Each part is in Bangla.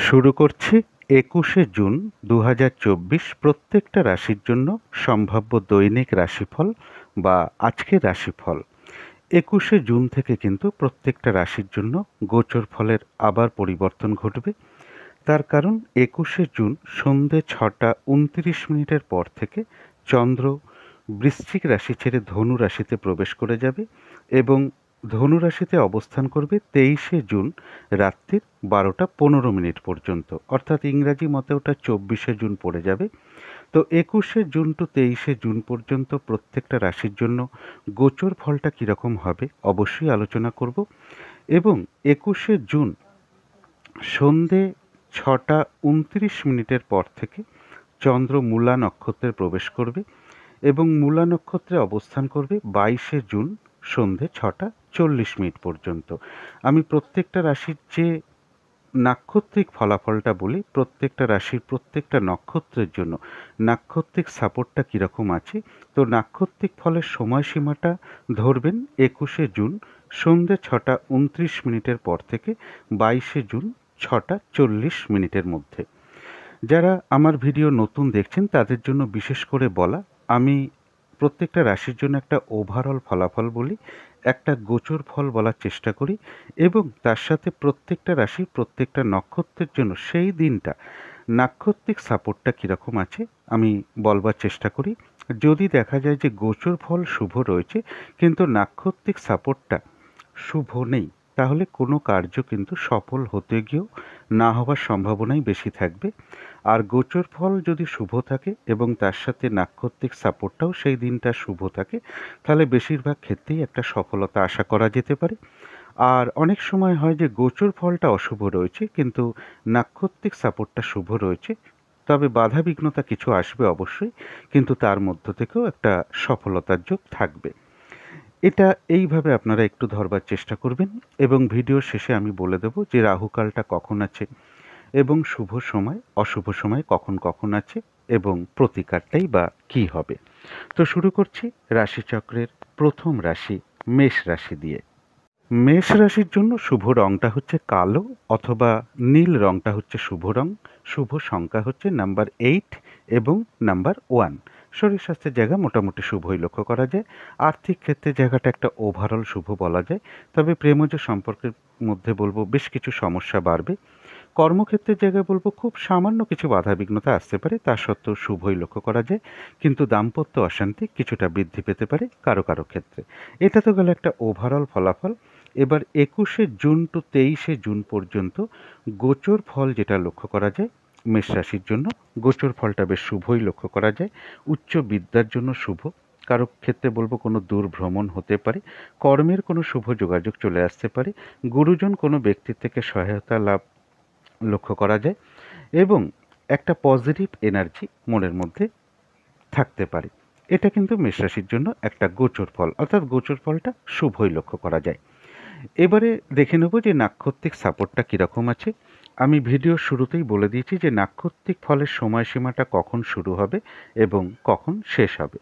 শুরু করছি ২১শে জুন ২০২৪ প্রত্যেকটা রাশির জন্য সম্ভাব্য দৈনিক রাশিফল বা আজকের রাশিফল। ২১শে জুন থেকে কিন্তু প্রত্যেকটা রাশির জন্য গোচর ফলের আবার পরিবর্তন ঘটবে। তার কারণ ২১শে জুন সন্ধে ৬টা ২৯ মিনিটের পর থেকে চন্দ্র বৃশ্চিক রাশি ছেড়ে ধনু রাশিতে প্রবেশ করে যাবে এবং ধনু রাশিতে অবস্থান করবে ২৩শে জুন রাত্রির ১২টা ১৫ মিনিট পর্যন্ত, অর্থাৎ ইংরাজি মতে ওটা ২৪শে জুন পড়ে যাবে। তো ২১শে জুন টু ২৩শে জুন পর্যন্ত প্রত্যেকটা রাশির জন্য গোচর ফলটা কীরকম হবে অবশ্যই আলোচনা করব। এবং ২১শে জুন সন্ধে ৬টা ২৯ মিনিটের পর থেকে চন্দ্র মূলা নক্ষত্রে প্রবেশ করবে এবং মূলা নক্ষত্রে অবস্থান করবে ২২শে জুন সন্ধে ৬টা ৪০ মিনিট পর্যন্ত। আমি প্রত্যেকটা রাশির যে নাক্ষত্রিক ফলাফলটা বলি, প্রত্যেকটা রাশির প্রত্যেকটা নক্ষত্রের জন্য নাক্ষত্রিক সাপোর্টটা কীরকম আছে। তো নাক্ষত্রিক ফলের সময়সীমাটা ধরবেন ২১শে জুন সন্ধে ৬টা ২৯ মিনিটের পর থেকে ২২শে জুন ৬টা ৪০ মিনিটের মধ্যে। যারা আমার ভিডিও নতুন দেখছেন তাদের জন্য বিশেষ করে বলা, আমি প্রত্যেকটা রাশির জন্য একটা ওভারঅল ফলাফল বলি, একটা গোচর ফল বলার চেষ্টা করি এবং তার সাথে প্রত্যেকটা রাশি প্রত্যেকটা নক্ষত্রের জন্য সেই দিনটা নাক্ষত্রিক সাপোর্টটা কীরকম আছে আমি বলবার চেষ্টা করি। যদি দেখা যায় যে গোচর ফল শুভ রয়েছে কিন্তু নাক্ষত্রিক সাপোর্টটা শুভ নেই, তাহলে কোনো কার্য কিন্তু সফল হতে গিয়েও না হওয়ার সম্ভাবনাই বেশি থাকবে। আর গোচর ফল যদি শুভ থাকে এবং তার সাথে নাক্ষত্রিক সাপোর্টটাও সেই দিনটা শুভ থাকে, তাহলে বেশিরভাগ ক্ষেত্রেই একটা সফলতা আশা করা যেতে পারে। আর অনেক সময় হয় যে গোচর ফলটা অশুভ রয়েছে কিন্তু নাক্ষত্রিক সাপোর্টটা শুভ রয়েছে, তবে বাধা বিঘ্নতা কিছু আসবে অবশ্যই, কিন্তু তার মধ্য থেকেও একটা সফলতার যোগ থাকবে। এটা এইভাবে আপনারা একটু ধরবার চেষ্টা করবেন এবং ভিডিওর শেষে আমি বলে দেব যে রাহুকালটা কখন আছে এবং শুভ সময় অশুভ সময় কখন কখন আছে এবং প্রতিকারটাই বা কী হবে। তো শুরু করছি রাশিচক্রের প্রথম রাশি মেষ রাশি দিয়ে। মেষ রাশির জন্য শুভ রংটা হচ্ছে কালো অথবা নীল রংটা হচ্ছে শুভ রং। শুভ সংখ্যা হচ্ছে নাম্বার 8 এবং নাম্বার 1। শরীর স্বাস্থ্যের জায়গা মোটামুটি শুভই লক্ষ্য করা যায়। আর্থিক ক্ষেত্রে জায়গাটা একটা ওভারঅল শুভ বলা যায়, তবে প্রেমজ সম্পর্কের মধ্যে বলবো বেশ কিছু সমস্যা বাড়বে। কর্মক্ষেত্রের জায়গায় বলবো খুব সামান্য কিছু বাধাবিঘ্নতা আসতে পারে, তা সত্ত্বেও শুভই লক্ষ্য করা যায়, কিন্তু দাম্পত্য অশান্তি কিছুটা বৃদ্ধি পেতে পারে কারো কারো ক্ষেত্রে। এটা তো গেল একটা ওভারঅল ফলাফল। এবার ২১শে জুন টু ২৩শে জুন পর্যন্ত গোচর ফল যেটা লক্ষ্য করা যায় মেষ রাশির জন্য, গোচর ফলটা বেশ শুভই লক্ষ্য করা যায়। উচ্চ বিদ্যার জন্য শুভ, কারো ক্ষেত্রে বলবো কোনো দূর ভ্রমণ হতে পারে, কর্মের কোনো শুভ যোগাযোগ চলে আসতে পারে, গুরুজন কোনো ব্যক্তির থেকে সহায়তা লাভ লক্ষ্য করা যায় এবং একটা পজিটিভ এনার্জি মনের মধ্যে থাকতে পারে। এটা কিন্তু মেষ রাশির জন্য একটা গোচর ফল, অর্থাৎ গোচর ফলটা শুভই লক্ষ্য করা যায়। এবারে দেখে নেব যে নাক্ষত্রিক সাপোর্টটা কীরকম আছে। আমি ভিডিওর শুরুতেই বলে দিয়েছি যে নাক্ষত্রিক ফলের সময়সীমাটা কখন শুরু হবে এবং কখন শেষ হবে।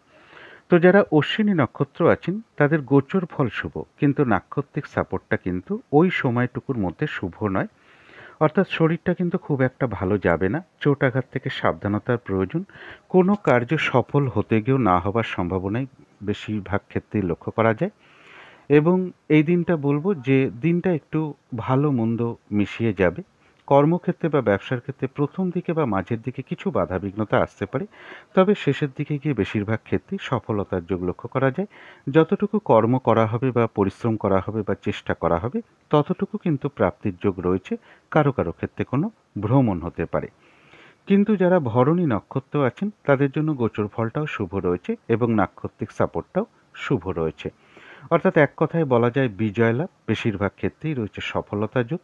তো যারা অশ্বিনী নক্ষত্র আছেন তাদের গোচর ফল শুভ, কিন্তু নাক্ষত্রিক সাপোর্টটা কিন্তু ওই সময়টুকুর মধ্যে শুভ নয়, অর্থাৎ শরীরটা কিন্তু খুব একটা ভালো যাবে না, চোট আঘাত থেকে সাবধানতার প্রয়োজন। কোনো কার্য সফল হতে গিয়েও না হবার সম্ভাবনাই বেশিরভাগ ক্ষেত্রেই লক্ষ্য করা যায় এবং এই দিনটা বলবো যে দিনটা একটু ভালো মন্দ মিশিয়ে যাবে। কর্মক্ষেত্রে বা ব্যবসার ক্ষেত্রে প্রথম দিকে বা মাঝের দিকে কিছু বাধাবিঘ্নতা আসতে পারে, তবে শেষের দিকে গিয়ে বেশিরভাগ ক্ষেত্রেই সফলতার যোগ লক্ষ্য করা যায়। যতটুকু কর্ম করা হবে বা পরিশ্রম করা হবে বা চেষ্টা করা হবে ততটুকু কিন্তু প্রাপ্তির যোগ রয়েছে। কারো কারো ক্ষেত্রে কোনো ভ্রমণ হতে পারে। কিন্তু যারা ভরণী নক্ষত্র আছেন তাদের জন্য গোচর ফলটাও শুভ রয়েছে এবং নাক্ষত্রিক সাপোর্টটাও শুভ রয়েছে, অর্থাৎ এক কথায় বলা যায় বিজয় লাভ, বেশিরভাগ ক্ষেত্রেই রয়েছে সফলতা যোগ।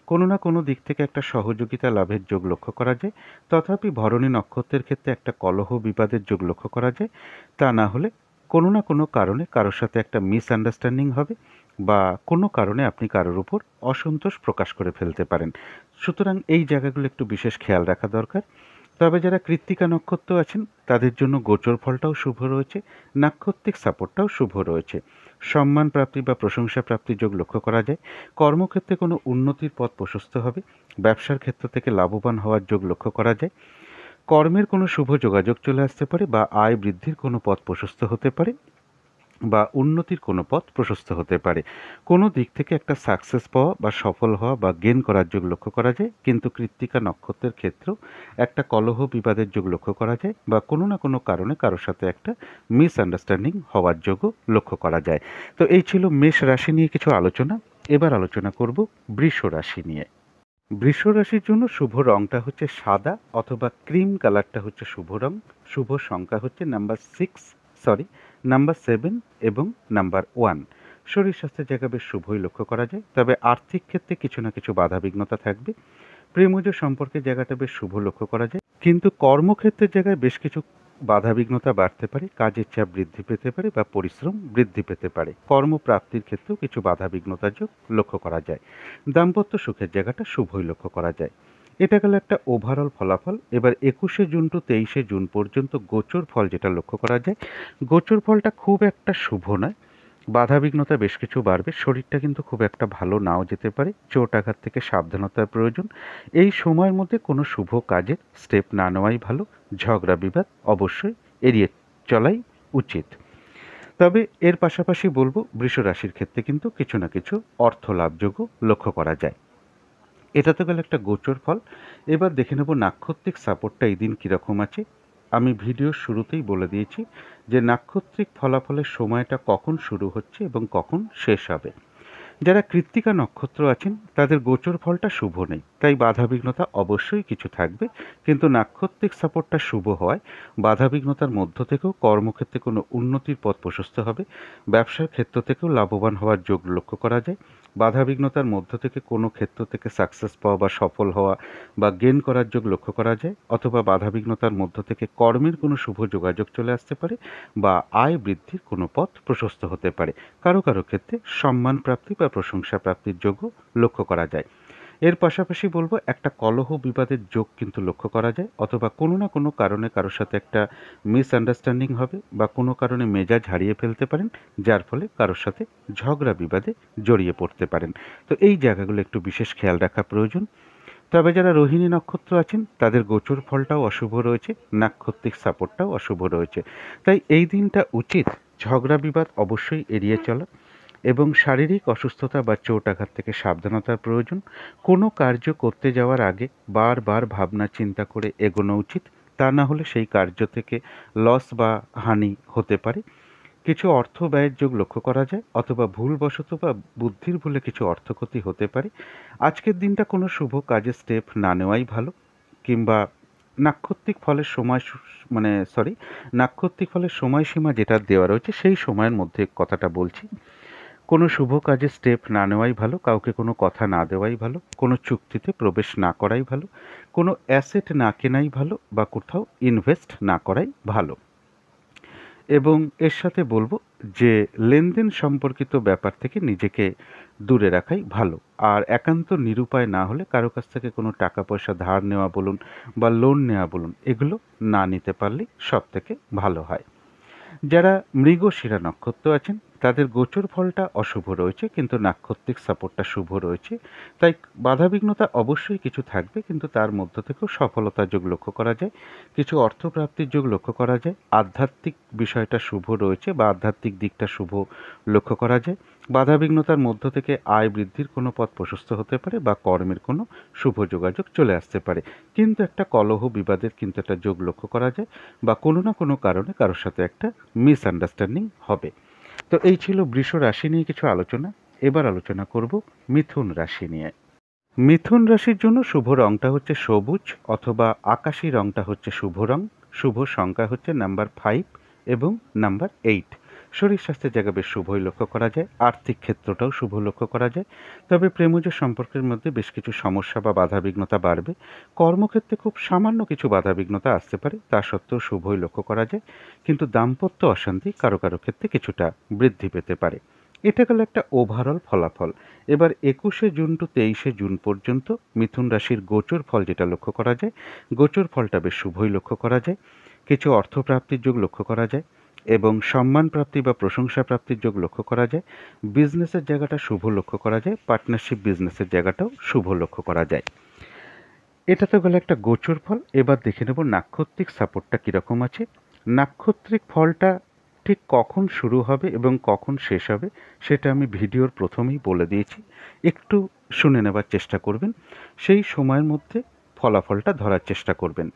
কোনো না কোনো দিক থেকে একটা সহযোগিতা লাভের যোগ লক্ষ্য করা যায়, তথাপি ভরণী নক্ষত্রের ক্ষেত্রে একটা কলহ বিবাদের যোগ লক্ষ্য করা যায়। তা না হলে কোনো না কোনো কারণে কারোর সাথে একটা মিসআন্ডারস্ট্যান্ডিং হবে বা কোনো কারণে আপনি কারোর উপর অসন্তোষ প্রকাশ করে ফেলতে পারেন। সুতরাং এই জায়গাগুলো একটু বিশেষ খেয়াল রাখা দরকার। তবে যারা কৃত্তিকা নক্ষত্র আছেন তাদের জন্য গোচর ফলটাও শুভ রয়েছে, নাক্ষত্রিক সাপোর্টটাও শুভ রয়েছে। সম্মান প্রাপ্তি বা প্রশংসা প্রাপ্তির যোগ লক্ষ্য করা যায়। কর্মক্ষেত্রে কোনো উন্নতির পথ প্রশস্ত হবে। ব্যবসার ক্ষেত্র থেকে লাভবান হওয়ার যোগ লক্ষ্য করা যায়। কর্মের কোনো শুভ যোগাযোগ চলে আসতে পারে বা আয় বৃদ্ধির কোনো পথ প্রশস্ত হতে পারে বা উন্নতির কোনো পথ প্রশস্ত হতে পারে। কোনো দিক থেকে একটা সাকসেস পাওয়া বা সফল হওয়া বা গেন করার যোগ লক্ষ্য করা যায়। কিন্তু কৃত্তিকা নক্ষত্রের ক্ষেত্রেও একটা কলহ বিবাদের যোগ লক্ষ্য করা যায় বা কোনো না কোনো কারণে কারোর সাথে একটা মিসআন্ডারস্ট্যান্ডিং হওয়ার যোগও লক্ষ্য করা যায়। তো এই ছিল মেষ রাশি নিয়ে কিছু আলোচনা। এবার আলোচনা করব বৃষ রাশি নিয়ে। বৃষ রাশির জন্য শুভ রংটা হচ্ছে সাদা অথবা ক্রিম কালারটা হচ্ছে শুভ রং। শুভ সংখ্যা হচ্ছে নাম্বার 7 এবং নাম্বার 1। শরীর স্বাস্থ্যের জায়গা বেশ শুভই লক্ষ্য করা যায়, তবে আর্থিক ক্ষেত্রে কিছু না কিছু বাধাবিঘ্নতা থাকবে। প্রেমজ সম্পর্কের জায়গাটা বেশ শুভ লক্ষ্য করা যায়, কিন্তু কর্মক্ষেত্রের জায়গায় বেশ কিছু বাধাবিঘ্নতা বাড়তে পারে। কাজের চাপ বৃদ্ধি পেতে পারে বা পরিশ্রম বৃদ্ধি পেতে পারে। কর্মপ্রাপ্তির ক্ষেত্রেও কিছু বাধাবিঘ্নতার যোগ লক্ষ্য করা যায়। দাম্পত্য সুখের জায়গাটা শুভই লক্ষ্য করা যায়। এটা গেল একটা ওভারঅল ফলাফল। এবার 21শে জুন টু 23শে জুন পর্যন্ত গোচর ফল যেটা লক্ষ্য করা যায়, গোচর ফলটা খুব একটা শুভ নয়। বাধাবিঘ্নতা বেশ কিছু বাড়বে। শরীরটা কিন্তু খুব একটা ভালো নাও যেতে পারে। চোট আঘাত থেকে সাবধানতার প্রয়োজন। এই সময়ের মধ্যে কোনো শুভ কাজের স্টেপ না নেওয়াই ভালো। ঝগড়া বিবাদ অবশ্যই এড়িয়ে চলাই উচিত। তবে এর পাশাপাশি বলবো বৃষ রাশির ক্ষেত্রে কিন্তু কিছু না কিছু অর্থ লাভযোগ্য লক্ষ্য করা যায়। এটা তো গেল একটা গোচর ফল। এবার দেখে নেব নাক্ষত্রিক সাপোর্টটা এই দিন কীরকম আছে। আমি ভিডিওর শুরুতেই বলে দিয়েছি যে নাক্ষত্রিক ফলাফলের সময়টা কখন শুরু হচ্ছে এবং কখন শেষ হবে। যারা কৃত্তিকা নক্ষত্র আছেন তাদের গোচর ফলটা শুভ নেই, তাই বাধাবিঘ্নতা অবশ্যই কিছু থাকবে। কিন্তু নাক্ষত্রিক সাপোর্টটা শুভ হওয়ায় বাধাবিঘ্নতার মধ্য থেকেও কর্মক্ষেত্রে কোনো উন্নতির পথ প্রশস্ত হবে। ব্যবসার ক্ষেত্র থেকেও লাভবান হওয়ার যোগ লক্ষ্য করা যায়। বাধাবিঘ্নতার মধ্য থেকে কোনো ক্ষেত্র থেকে সাকসেস পাওয়া বা সফল হওয়া বা গেন করার যোগ লক্ষ্য করা যায়। অথবা বাধাবিঘ্নতার মধ্য থেকে কর্মের কোনো শুভ যোগাযোগ চলে আসতে পারে বা আয় বৃদ্ধির কোনো পথ প্রশস্ত হতে পারে। কারো কারো ক্ষেত্রে সম্মান প্রাপ্তি বা প্রশংসা প্রাপ্তির যোগও লক্ষ্য করা যায়। এর পাশাপাশি বলবো একটা কলহ বিবাদের যোগ কিন্তু লক্ষ্য করা যায়, অথবা কোনো না কোনো কারণে কারোর সাথে একটা মিসআন্ডারস্ট্যান্ডিং হবে বা কোনো কারণে মেজাজ হারিয়ে ফেলতে পারেন, যার ফলে কারোর সাথে ঝগড়া বিবাদে জড়িয়ে পড়তে পারেন। তো এই জায়গাগুলো একটু বিশেষ খেয়াল রাখা প্রয়োজন। তবে যারা রোহিণী নক্ষত্র আছেন তাদের গোচর ফলটাও অশুভ রয়েছে, নাক্ষত্রিক সাপোর্টটাও অশুভ রয়েছে। তাই এই দিনটা উচিত ঝগড়া বিবাদ অবশ্যই এড়িয়ে চলা এবং শারীরিক অসুস্থতা বা চোট আঘাত থেকে সাবধানতার প্রয়োজন। কোনো কার্য করতে যাওয়ার আগে বারবার ভাবনা চিন্তা করে এগোনো উচিত, তা না হলে সেই কার্য থেকে লস বা হানি হতে পারে। কিছু অর্থ ব্যয়ের যোগ লক্ষ্য করা যায়, অথবা ভুলবশত বা বুদ্ধির ভুলে কিছু অর্থক্ষতি হতে পারে। আজকের দিনটা কোনো শুভ কাজে স্টেপ না নেওয়াই ভালো। কিংবা নাক্ষত্রিক ফলের নাক্ষত্রিক ফলের সময়সীমা যেটা দেওয়া রয়েছে সেই সময়ের মধ্যে কথাটা বলছি। কোনো শুভ কাজে স্টেপ না নেওয়াই ভালো। কাউকে কোনো কথা না দেওয়াই ভালো। কোনো চুক্তিতে প্রবেশ না করাই ভালো। কোনো অ্যাসেট না কেনাই ভালো বা কোথাও ইনভেস্ট না করাই ভালো। এবং এর সাথে বলবো যে লেনদেন সম্পর্কিত ব্যাপার থেকে নিজেকে দূরে রাখাই ভালো। আর একান্ত নিরুপায় না হলে কারো কাছ থেকে কোনো টাকা পয়সা ধার নেওয়া বলুন বা লোন নেওয়া বলুন, এগুলো না নিতে পারলেই সব থেকে ভালো হয়। যারা মৃগশিরা নক্ষত্র আছেন তাদের গোচর ফলটা অশুভ রয়েছে, কিন্তু নাক্ষত্রিক সাপোর্টটা শুভ রয়েছে। তাই বাধাবিঘ্নতা অবশ্যই কিছু থাকবে, কিন্তু তার মধ্য থেকেও সফলতার যোগ লক্ষ্য করা যায়। কিছু অর্থপ্রাপ্তির যোগ লক্ষ্য করা যায়। আধ্যাত্মিক বিষয়টা শুভ রয়েছে বা আধ্যাত্মিক দিকটা শুভ লক্ষ্য করা যায়। বাধাবিঘ্নতার মধ্য থেকে আয় বৃদ্ধির কোনো পথ প্রশস্ত হতে পারে বা কর্মের কোনো শুভ যোগাযোগ চলে আসতে পারে। কিন্তু একটা কলহ বিবাদের কিন্তু একটা যোগ লক্ষ্য করা যায় বা কোনো না কোনো কারণে কারোর সাথে একটা মিসআন্ডারস্ট্যান্ডিং হবে। তো এই ছিল বৃষ রাশি নিয়ে কিছু আলোচনা। এবার আলোচনা করব মিথুন রাশি নিয়ে। মিথুন রাশির জন্য শুভ রংটা হচ্ছে সবুজ অথবা আকাশি রংটা হচ্ছে শুভ রং। শুভ সংখ্যা হচ্ছে নাম্বার 5 এবং নাম্বার 8। শরীর স্বাস্থ্যের জায়গা বেশ শুভই লক্ষ্য করা যায়। আর্থিক ক্ষেত্রটাও শুভ লক্ষ্য করা যায়। তবে প্রেমজ সম্পর্কের মধ্যে বেশ কিছু সমস্যা বা বাধাবিঘ্নতা বাড়বে। কর্মক্ষেত্রে খুব সামান্য কিছু বাধাবিঘ্নতা আসতে পারে, তা সত্ত্বেও শুভই লক্ষ্য করা যায়। কিন্তু দাম্পত্য অশান্তি কারো কারো ক্ষেত্রে কিছুটা বৃদ্ধি পেতে পারে। এটা গেল একটা ওভারঅল ফলাফল। এবার ২১শে জুন টু ২৩শে জুন পর্যন্ত মিথুন রাশির গোচর ফল যেটা লক্ষ্য করা যায়, গোচর ফলটা বেশ শুভই লক্ষ্য করা যায়। কিছু অর্থপ্রাপ্তির যোগ লক্ষ্য করা যায় এবং সম্মান প্রাপ্তি বা প্রশংসা প্রাপ্তির যোগ লক্ষ্য করা যায়। বিজনেসের জায়গাটা শুভ লক্ষ্য করা যায়, পার্টনারশিপ বিজনেসের জায়গাটাও শুভ লক্ষ্য করা যায়। এটা তো গেল একটা গোচর ফল। এবার দেখে নেব নাক্ষত্রিক সাপোর্টটা কীরকম আছে। নাক্ষত্রিক ফলটা ঠিক কখন শুরু হবে এবং কখন শেষ হবে সেটা আমি ভিডিওর প্রথমেই বলে দিয়েছি, একটু শুনে নেবার চেষ্টা করবেন, সেই সময়ের মধ্যে ফলাফলটা ধরার চেষ্টা করবেন।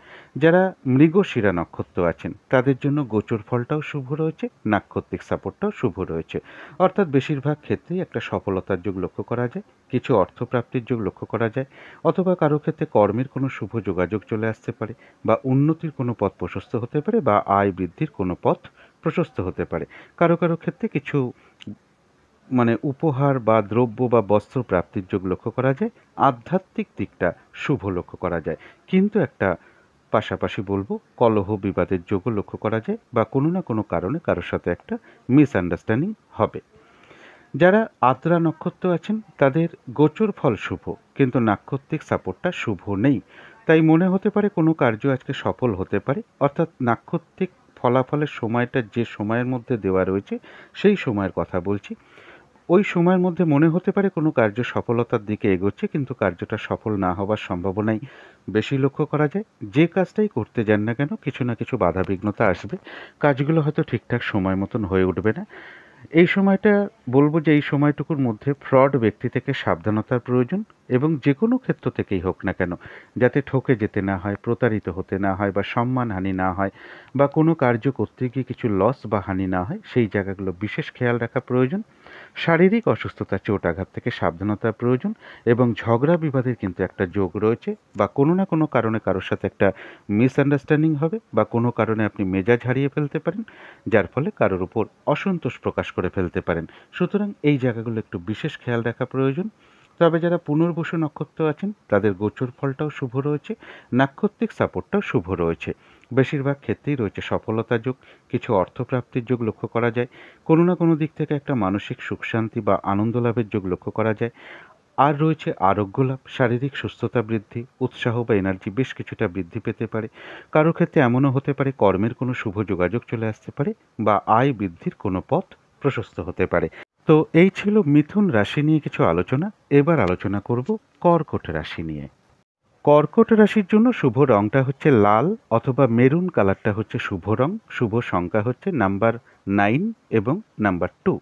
যারা মৃগশিরা নক্ষত্র আছেন তাদের জন্য গোচর ফলটাও শুভ রয়েছে, নাক্ষত্রিক সাপোর্টটাও শুভ রয়েছে, অর্থাৎ বেশিরভাগ ক্ষেত্রেই একটা সফলতার যোগ লক্ষ্য করা যায়, কিছু অর্থপ্রাপ্তির যোগ লক্ষ্য করা যায়, অথবা কারো ক্ষেত্রে কর্মের কোনো শুভ যোগাযোগ চলে আসতে পারে, বা উন্নতির কোনো পথ প্রশস্ত হতে পারে, বা আয় বৃদ্ধির কোনো পথ প্রশস্ত হতে পারে। কারো কারো ক্ষেত্রে কিছু উপহার বা দ্রব্য বা বস্ত্র প্রাপ্তির যোগ লক্ষ্য করা যায়, আধ্যাত্মিক দিকটা শুভ লক্ষ্য করা যায়। কিন্তু একটা পাশাপাশি বলবো কলহ বিবাদের যোগও লক্ষ্য করা যায়, বা কোনো না কোনো কারণে কারোর সাথে একটা মিসআন্ডারস্ট্যান্ডিং হবে। যারা আদ্রা নক্ষত্র আছেন তাদের গোচর ফল শুভ, কিন্তু নাক্ষত্রিক সাপোর্টটা শুভ নেই। তাই মনে হতে পারে কোনো কার্য আজকে সফল হতে পারে, অর্থাৎ নাক্ষত্রিক ফলাফলের সময়টা যে সময়ের মধ্যে দেওয়া রয়েছে সেই সময়ের কথা বলছি। ওই সময়ের মধ্যে মনে হতে পারে কোনো কার্য সফলতার দিকে এগোচ্ছে, কিন্তু কার্যটা সফল না হওয়ার সম্ভাবনাই বেশি লক্ষ্য করা যায়। যে কাজটাই করতে যান না কেন কিছু না কিছু বাধা বিঘ্নতা আসবে, কাজগুলো হয়তো ঠিকঠাক সময় মতন হয়ে উঠবে না। এই সময়টা বলব যে এই সময়টুকুর মধ্যে ফ্রড ব্যক্তি থেকে সাবধানতার প্রয়োজন, এবং যে কোনো ক্ষেত্র থেকেই হোক না কেন যাতে ঠকে যেতে না হয়, প্রতারিত হতে না হয়, বা সম্মানহানি না হয়, বা কোনো কার্য করতে গিয়ে কিছু লস বা হানি না হয়, সেই জায়গাগুলো বিশেষ খেয়াল রাখা প্রয়োজন। শারীরিক অসুস্থতা, চোট আঘাত থেকে সাবধানতার প্রয়োজন, এবং ঝগড়া বিবাদের কিন্তু একটা যোগ রয়েছে, বা কোনো না কোনো কারণে কারোর সাথে একটা মিসআন্ডারস্ট্যান্ডিং হবে, বা কোনো কারণে আপনি মেজাজ হারিয়ে ফেলতে পারেন, যার ফলে কারোর উপর অসন্তোষ প্রকাশ করে ফেলতে পারেন। সুতরাং এই জায়গাগুলো একটু বিশেষ খেয়াল রাখা প্রয়োজন। তবে যারা পুনর্বসু নক্ষত্র আছেন তাদের গোচর ফলটাও শুভ রয়েছে, নাক্ষত্রিক সাপোর্টটাও শুভ রয়েছে। বেশিরভাগ ক্ষেত্রেই রয়েছে সফলতার যোগ, কিছু অর্থপ্রাপ্তির যোগ লক্ষ্য করা যায়, কোনো না কোনো দিক থেকে একটা মানসিক সুখ শান্তি বা আনন্দ লাভের যোগ লক্ষ্য করা যায়। আর রয়েছে আরোগ্য লাভ, শারীরিক সুস্থতা বৃদ্ধি, উৎসাহ বা এনার্জি বেশ কিছুটা বৃদ্ধি পেতে পারে। কারো ক্ষেত্রে এমনও হতে পারে কর্মের কোনো শুভ যোগাযোগ চলে আসতে পারে, বা আয় বৃদ্ধির কোনো পথ প্রশস্ত হতে পারে। তো এই ছিল মিথুন রাশি নিয়ে কিছু আলোচনা। এবার আলোচনা করব কর্কট রাশি নিয়ে। কর্কট রাশির জন্য শুভ রংটা হচ্ছে লাল অথবা মেরুন কালারটা হচ্ছে শুভ রং। শুভ সংখ্যা হচ্ছে নাম্বার 9 এবং নাম্বার 2।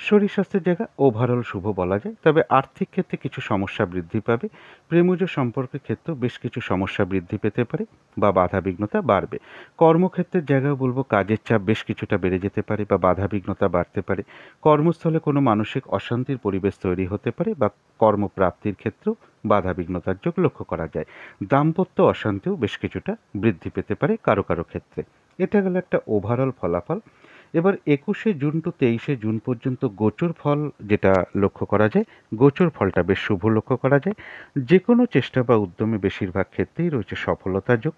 শরীর স্বাস্থ্যের জায়গা ওভারঅল শুভ বলা যায়, তবে আর্থিক ক্ষেত্রে কিছু সমস্যা বৃদ্ধি পাবে। প্রেমজ সম্পর্কের ক্ষেত্রেও বেশ কিছু সমস্যা বৃদ্ধি পেতে পারে বা বাধা বিঘ্নতা বাড়বে। কর্মক্ষেত্রের জায়গাও বলবো কাজের চাপ বেশ কিছুটা বেড়ে যেতে পারে বা বাধা বিঘ্নতা বাড়তে পারে। কর্মস্থলে কোনো মানসিক অশান্তির পরিবেশ তৈরি হতে পারে, বা কর্মপ্রাপ্তির ক্ষেত্রেও বাধা বিঘ্নতার যোগ লক্ষ্য করা যায়। দাম্পত্য অশান্তিও বেশ কিছুটা বৃদ্ধি পেতে পারে কারো কারো ক্ষেত্রে। এটা গেল একটা ওভারঅল ফলাফল। এবার ২১শে জুন টু ২৩শে জুন পর্যন্ত গোচর ফল যেটা লক্ষ্য করা যায়, গোচর ফলটা বেশ শুভ লক্ষ্য করা যায়। যে কোনো চেষ্টা বা উদ্যমে বেশিরভাগ ক্ষেত্রেই রয়েছে সফলতার যোগ।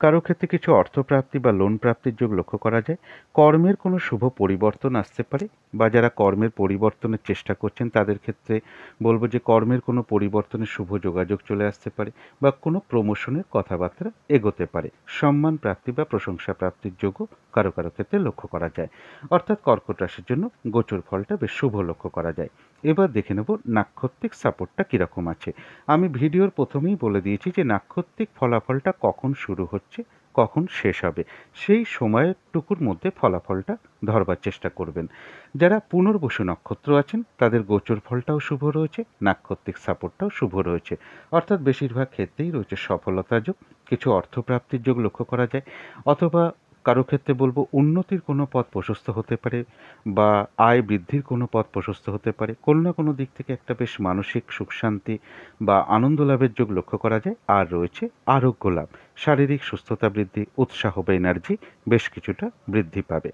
কারো ক্ষেত্রে কিছু অর্থপ্রাপ্তি বা লোন প্রাপ্তির যোগ লক্ষ্য করা যায়। কর্মের কোনো শুভ পরিবর্তন আসতে পারে, বা যারা কর্মের পরিবর্তনের চেষ্টা করছেন তাদের ক্ষেত্রে বলবো যে কর্মের কোনো পরিবর্তনের শুভ যোগাযোগ চলে আসতে পারে, বা কোনো প্রমোশনের কথাবার্তা এগোতে পারে। সম্মান প্রাপ্তি বা প্রশংসা প্রাপ্তির যোগও কারো কারো ক্ষেত্রে লক্ষ্য করা যায়। অর্থাৎ কর্কট রাশির জন্য গোচর ফলটা বেশ শুভ লক্ষ্য করা যায়। এবার দেখে নেব নাক্ষত্রিক সাপোর্টটা কীরকম আছে। আমি ভিডিওর প্রথমেই বলে দিয়েছি যে নাক্ষত্রিক ফলাফলটা কখন শুরু হচ্ছে, কখন শেষ হবে, সেই সময়টুকুর মধ্যে ফলাফলটা ধরবার চেষ্টা করবেন। যারা পুনর্বসু নক্ষত্র আছেন তাদের গোচর ফলটাও শুভ রয়েছে, নাক্ষত্রিক সাপোর্টটাও শুভ রয়েছে, অর্থাৎ বেশিরভাগ ক্ষেত্রেই রয়েছে সফলতা যোগ, কিছু অর্থপ্রাপ্তির যোগ লক্ষ্য করা যায়, অথবা কারো ক্ষেত্রে বলবো উন্নতির কোনো পথ প্রশস্ত হতে পারে, বা আয় বৃদ্ধির কোনো পথ প্রশস্ত হতে পারে। কোনো না কোনো দিক থেকে একটা বেশ মানসিক সুখ শান্তি বা আনন্দ লাভের যোগ লক্ষ্য করা যায়। আর রয়েছে আরোগ্য লাভ, শারীরিক সুস্থতা বৃদ্ধি, উৎসাহ বা এনার্জি বেশ কিছুটা বৃদ্ধি পাবে।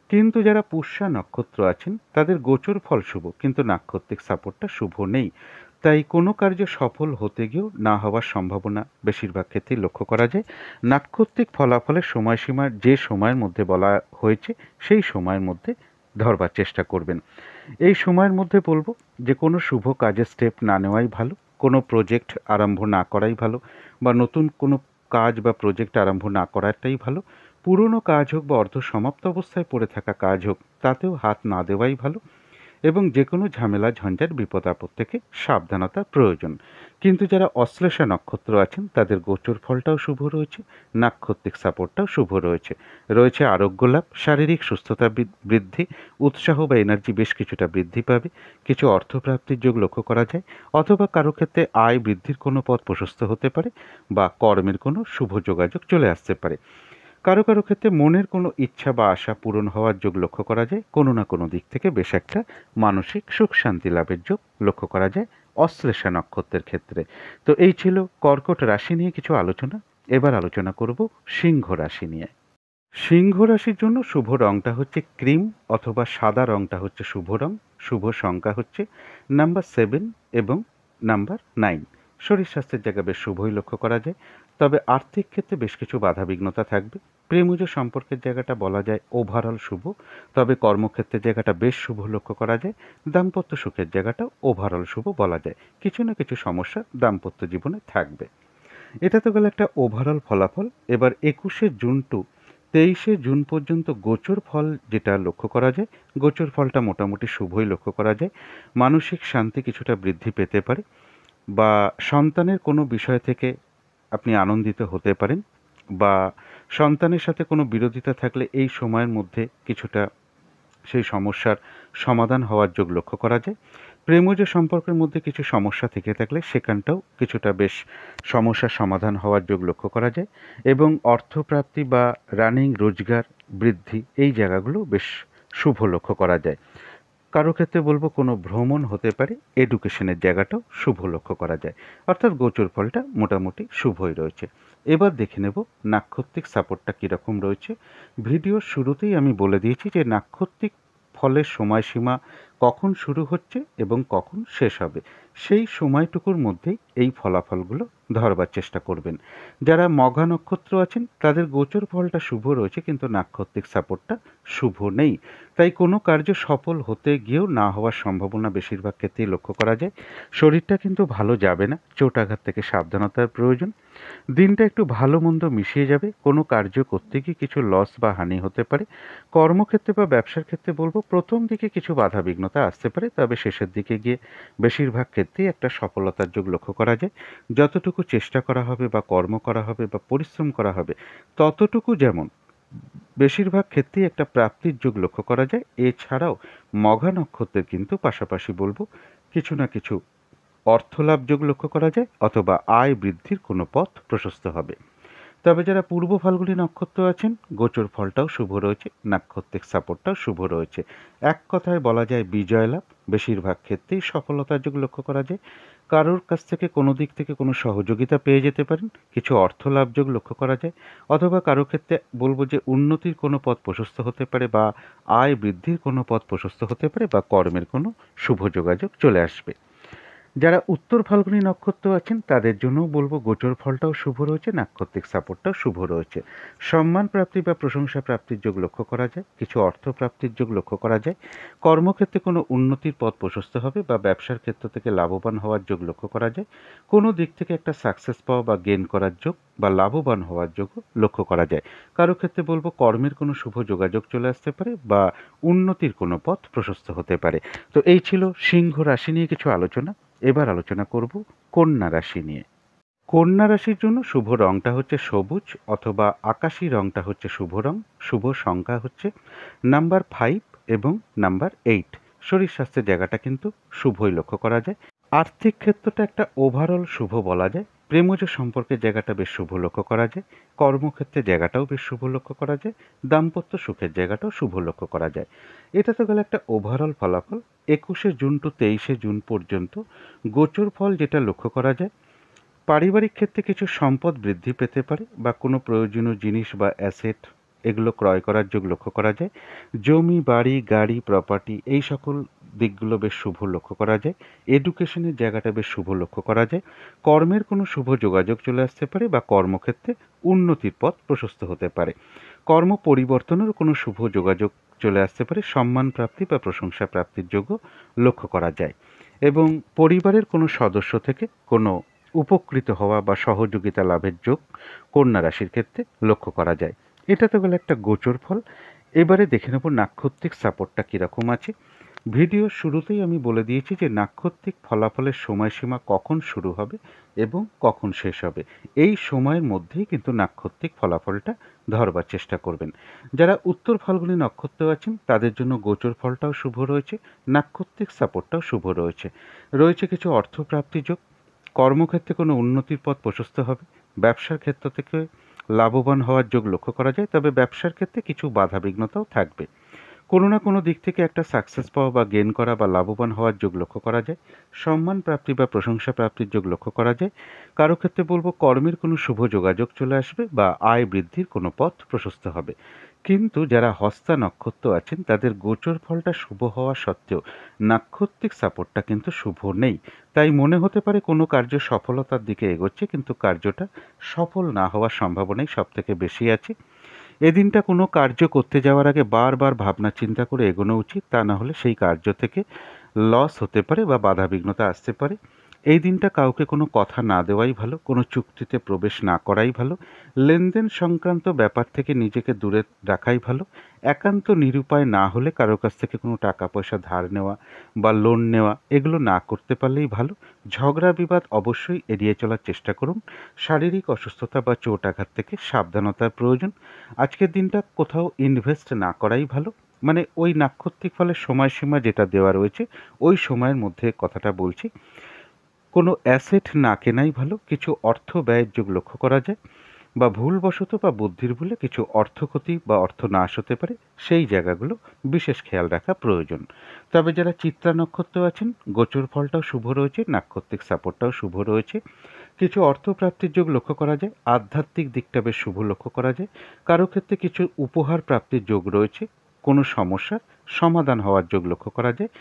কিন্তু যারা পুষ্যা নক্ষত্র আছেন তাদের গোচর ফল শুভ, কিন্তু নাক্ষত্রিক সাপোর্টটা শুভ নেই। তাই কোনো কার্য সফল হতে গিয়েও না হওয়ার সম্ভাবনা বেশিরভাগ ক্ষেত্রেই লক্ষ্য করা যায়। নাক্ষত্রিক ফলাফলের সময়সীমা যে সময়ের মধ্যে বলা হয়েছে সেই সময়ের মধ্যে ধরবার চেষ্টা করবেন। এই সময়ের মধ্যে বলবো যে কোনো শুভ কাজের স্টেপ না নেওয়াই ভালো, কোনো প্রজেক্ট আরম্ভ না করাই ভালো, বা নতুন কোনো কাজ বা প্রজেক্ট আরম্ভ না করাটাই ভালো। পুরনো কাজ হোক বা অর্ধ সমাপ্ত অবস্থায় পড়ে থাকা কাজ হোক, তাতেও হাত না দেওয়াই ভালো। এবং যে কোনো ঝামেলা ঝঞ্ঝাট বিপদ আপদ থেকে সাবধানতার প্রয়োজন। কিন্তু যারা অশ্লেষা নক্ষত্র আছেন তাদের গোচর ফলটাও শুভ রয়েছে, নাক্ষত্রিক সাপোর্টটাও শুভ রয়েছে। রয়েছে আরোগ্য লাভ, শারীরিক সুস্থতা বৃদ্ধি, উৎসাহ বা এনার্জি বেশ কিছুটা বৃদ্ধি পাবে, কিছু অর্থপ্রাপ্তির যোগ লক্ষ্য করা যায়, অথবা কারো ক্ষেত্রে আয় বৃদ্ধির কোনো পথ প্রশস্ত হতে পারে, বা কর্মের কোনো শুভ যোগাযোগ চলে আসতে পারে। কারো কারো ক্ষেত্রে মনের কোনো ইচ্ছা বা আশা পূরণ হওয়ার যোগ লক্ষ্য করা যায়, কোনো না কোনো দিক থেকে বেশ একটা মানসিক সুখ শান্তি লাভের যোগ লক্ষ্য করা যায় অশ্লেষা নক্ষত্রের ক্ষেত্রে। তো এই ছিল কর্কট রাশি নিয়ে কিছু আলোচনা। এবার আলোচনা করব সিংহ রাশি নিয়ে। সিংহ রাশির জন্য শুভ রংটা হচ্ছে ক্রিম অথবা সাদা রংটা হচ্ছে শুভ রং। শুভ সংখ্যা হচ্ছে নাম্বার 7 এবং নাম্বার 9। শরীর স্বাস্থ্যের জায়গা বেশ শুভই লক্ষ্য করা যায়, তবে আর্থিক ক্ষেত্রে বেশ কিছু বাধাবিঘ্নতা থাকবে। প্রেমজ সম্পর্কের জায়গাটা বলা যায় ওভারঅল শুভ, তবে কর্মক্ষেত্রের জায়গাটা বেশ শুভ লক্ষ্য করা যায়। দাম্পত্য সুখের জায়গাটাও ওভারঅল শুভ বলা যায়। কিছু না কিছু সমস্যা দাম্পত্য জীবনে থাকবে। এটা তো গেল একটা ওভারঅল ফলাফল। এবার 21শে জুন টু 23শে জুন পর্যন্ত গোচর ফল যেটা লক্ষ্য করা যায়, গোচর ফলটা মোটামুটি শুভই লক্ষ্য করা যায়। মানসিক শান্তি কিছুটা বৃদ্ধি পেতে পারে, বা সন্তানের কোনো বিষয় থেকে আপনি আনন্দিত হতে পারেন, বা সন্তানের সাথে কোনো বিরোধিতা থাকলে এই সময়ের মধ্যে কিছুটা সেই সমস্যার সমাধান হওয়ার যোগ লক্ষ্য করা যায়। প্রেমজ সম্পর্কের মধ্যে কিছু সমস্যা থেকে থাকলে সেখানটাও কিছুটা বেশ সমস্যার সমাধান হওয়ার যোগ লক্ষ্য করা যায়, এবং অর্থপ্রাপ্তি বা রানিং রোজগার বৃদ্ধি এই জায়গাগুলো বেশ শুভ লক্ষ্য করা যায়। কারো ক্ষেত্রে বলবো কোনো ভ্রমণ হতে পারে, এডুকেশনের জায়গাটাও শুভ লক্ষ্য করা যায়। অর্থাৎ গোচর ফলটা মোটামুটি শুভই রয়েছে। এবার দেখে নেব নাক্ষত্রিক সাপোর্টটা কীরকম রয়েছে। ভিডিওর শুরুতেই আমি বলে দিয়েছি যে নাক্ষত্রিক ফলের সময়সীমা কখন শুরু হচ্ছে এবং কখন শেষ হবে, সেই সময়টুকুর মধ্যেই এই ফলাফলগুলো ধরবার চেষ্টা করবেন। যারা মঘা নক্ষত্র আছেন তাদের গোচর ফলটা শুভ রয়েছে, কিন্তু নাক্ষত্রিক সাপোর্টটা শুভ নেই। তাই কোনো কার্য সফল হতে গিয়েও না হওয়ার সম্ভাবনা বেশিরভাগ ক্ষেত্রেই লক্ষ্য করা যায়। শরীরটা কিন্তু ভালো যাবে না, চোটাঘাত থেকে সাবধানতার প্রয়োজন। দিনটা একটু ভালো মন্দ মিশিয়ে যাবে, কোনো কার্য করতে গিয়ে কিছু লস বা হানি হতে পারে। কর্মক্ষেত্রে বা ব্যবসার ক্ষেত্রে বলবো প্রথম দিকে কিছু বাধা বিঘ্নতা আসতে পারে, তবে শেষের দিকে গিয়ে বেশিরভাগ ক্ষেত্রেই একটা সফলতার যোগ লক্ষ্য করা যায়। যতটুকু চেষ্টা করা হবে বা কর্ম করা হবে বা পরিশ্রম করা হবে, ততটুকু যেমন বেশিরভাগ ক্ষেত্রেই একটা প্রাপ্তির যোগ লক্ষ্য করা যায়। এছাড়াও মঘা নক্ষত্রের কিন্তু পাশাপাশি বলবো কিছু না কিছু অর্থলাভ যোগ লক্ষ্য করা যায়, অথবা আয় বৃদ্ধির কোনো পথ প্রশস্ত হবে। তবে যারা পূর্ব ফাল্গুনী নক্ষত্র আছেন, গোচর ফলটাও শুভ রয়েছে, নাক্ষত্রিক সাপোর্টটাও শুভ রয়েছে। এক কথায় বলা যায় বিজয় লাভ, বেশিরভাগ ক্ষেত্রেই সফলতার যোগ লক্ষ্য করা যায়। কারোর কাছ থেকে কোনো দিক থেকে কোনো সহযোগিতা পেয়ে যেতে পারেন, কিছু অর্থ লাভ যোগ লক্ষ্য করা যায়, অথবা কারো ক্ষেত্রে বলবো যে উন্নতির কোনো পথ প্রশস্ত হতে পারে, বা আয় বৃদ্ধির কোনো পথ প্রশস্ত হতে পারে, বা কর্মের কোনো শুভ যোগাযোগ চলে আসবে। যারা উত্তর ফাল্গুনী নক্ষত্র আছেন তাদের জন্যও বলবো গোচর ফলটাও শুভ রয়েছে, নাক্ষত্রিক সাপোর্টটাও শুভ রয়েছে। সম্মান প্রাপ্তি বা প্রশংসা প্রাপ্তির যোগ লক্ষ্য করা যায়, কিছু অর্থ প্রাপ্তির যোগ লক্ষ্য করা যায়। কর্মক্ষেত্রে কোনো উন্নতির পথ প্রশস্ত হবে, বা ব্যবসার ক্ষেত্র থেকে লাভবান হওয়ার যোগ লক্ষ্য করা যায়। কোনো দিক থেকে একটা সাকসেস পাওয়া বা গেইন করার যোগ বা লাভবান হওয়ার যোগ লক্ষ্য করা যায়। কারো ক্ষেত্রে বলবো কর্মের কোনো শুভ যোগাযোগ চলে আসতে পারে, বা উন্নতির কোনো পথ প্রশস্ত হতে পারে। তো এই ছিল সিংহ রাশি নিয়ে কিছু আলোচনা। এবার আলোচনা করব কন্যা রাশি নিয়ে। কন্যা রাশির জন্য শুভ রংটা হচ্ছে সবুজ অথবা আকাশী রংটা হচ্ছে শুভ রং। শুভ সংখ্যা হচ্ছে নাম্বার 5 এবং নাম্বার 8। শরীর স্বাস্থ্যের জায়গাটা কিন্তু শুভই লক্ষ্য করা যায়। আর্থিক ক্ষেত্রটা একটা ওভারঅল শুভ বলা যায়। প্রেমজ সম্পর্কের জায়গাটা বেশ শুভ লক্ষ্য করা যায়। কর্মক্ষেত্রে জায়গাটাও বেশ শুভ লক্ষ্য করা যায়। দাম্পত্য সুখের জায়গাটাও শুভ লক্ষ্য করা যায়। এটা তো গেল একটা ওভারঅল ফলাফল। 21শে জুন টু 23শে জুন পর্যন্ত গোচর ফল যেটা লক্ষ্য করা যায়, পারিবারিক ক্ষেত্রে কিছু সম্পদ বৃদ্ধি পেতে পারে, বা কোনো প্রয়োজনীয় জিনিস বা অ্যাসেট এগুলো ক্রয় করার যোগ লক্ষ্য করা যায়। জমি বাড়ি গাড়ি প্রপার্টি এই সকল দিকগুলো বেশ শুভ লক্ষ্য করা যায়। এডুকেশনের জায়গাটা বেশ শুভ লক্ষ্য করা যায়। কর্মের কোনো শুভ যোগাযোগ চলে আসতে পারে, বা কর্মক্ষেত্রে উন্নতির পথ প্রশস্ত হতে পারে। কর্ম পরিবর্তনের কোনো শুভ যোগাযোগ চলে আসতে পারে, সম্মান প্রাপ্তি বা প্রশংসা প্রাপ্তির যোগও লক্ষ্য করা যায় এবং পরিবারের কোনো সদস্য থেকে কোনো উপকৃত হওয়া বা সহযোগিতা লাভের যোগ কন্যা রাশির ক্ষেত্রে লক্ষ্য করা যায়। এটা তো গেল একটা গোচর ফল। এবারে দেখে নেব নাক্ষত্রিক সাপোর্টটা কীরকম আছে। ভিডিওর শুরুতেই আমি বলে দিয়েছি যে নাক্ষত্রিক ফলাফলের সময়সীমা কখন শুরু হবে এবং কখন শেষ হবে। এই সময়ের মধ্যেই কিন্তু নাক্ষত্রিক ফলাফলটা ধরবার চেষ্টা করবেন। যারা উত্তর ফাল্গুনী নক্ষত্র আছেন তাদের জন্য গোচর ফলটাও শুভ রয়েছে, নাক্ষত্রিক সাপোর্টটাও শুভ রয়েছে। রয়েছে কিছু অর্থপ্রাপ্তি যোগ, কর্মক্ষেত্রে কোনো উন্নতির পথ প্রশস্ত হবে, ব্যবসার ক্ষেত্র থেকে লাভবান হওয়ার যোগ লক্ষ্য করা যায়, তবে ব্যবসার ক্ষেত্রে কিছু বাধাবিঘ্নতাও থাকবে। কোনো না কোনো দিক থেকে একটা সাকসেস পাওয়া বা গেইন করা বা লাভবান হওয়ার যোগ লক্ষ্য করা যায়, সম্মান প্রাপ্তি বা প্রশংসা প্রাপ্তির যোগ লক্ষ্য করা যায়। কারো ক্ষেত্রে বলবো কর্মের কোনো শুভ যোগাযোগ চলে আসবে বা আয় বৃদ্ধির কোনো পথ প্রশস্ত হবে। কিন্তু যারা হস্তা নক্ষত্র আছেন তাদের গোচর ফলটা শুভ হওয়া সত্ত্বেও নাক্ষত্রিক সাপোর্টটা কিন্তু শুভ নেই। তাই মনে হতে পারে কোনো কার্য সফলতার দিকে এগোচ্ছে, কিন্তু কার্যটা সফল না হওয়ার সম্ভাবনাই সবথেকে বেশি আছে। এদিনটা কোনো কার্য করতে যাওয়ার আগে বারবার ভাবনা চিন্তা করে এগোনো উচিত, তা না হলে সেই কার্য থেকে লস হতে পারে বা বাধাবিঘ্নতা আসতে পারে। এই দিনটা কাউকে কোনো কথা না দেওয়াই ভালো, কোনো চুক্তিতে প্রবেশ না করাই ভালো, লেনদেন সংক্রান্ত ব্যাপার থেকে নিজেকে দূরে রাখাই ভালো। একান্ত নিরুপায় না হলে কারোর কাছ থেকে কোনো টাকা পয়সা ধার নেওয়া বা লোন নেওয়া এগুলো না করতে পারলেই ভালো। ঝগড়া বিবাদ অবশ্যই এড়িয়ে চলার চেষ্টা করুন। শারীরিক অসুস্থতা বা চোট আঘাত থেকে সাবধানতার প্রয়োজন। আজকের দিনটা কোথাও ইনভেস্ট না করাই ভালো, মানে ওই নাক্ষত্রিক ফলের সময়সীমা যেটা দেওয়া রয়েছে ওই সময়ের মধ্যে কথাটা বলছি। কোনো অ্যাসেট না কেনাই ভালো, কিছু অর্থ ব্যয়ের যোগ লক্ষ্য করা যায় বা ভুলবশত বা বুদ্ধির ভুলে কিছু অর্থক্ষতি বা অর্থ নাশ হতে পারে, সেই জায়গাগুলো বিশেষ খেয়াল রাখা প্রয়োজন। তবে যারা চিত্রা নক্ষত্র আছেন গোচর ফলটাও শুভ রয়েছে, নাক্ষত্রিক সাপোর্টটাও শুভ রয়েছে। কিছু অর্থপ্রাপ্তির যোগ লক্ষ্য করা যায়, আধ্যাত্মিক দিকটা বেশ শুভ লক্ষ্য করা যায়। কারো ক্ষেত্রে কিছু উপহার প্রাপ্তির যোগ রয়েছে, কোনো সমস্যার সমাধান হওয়ার যোগ লক্ষ্য করা যায়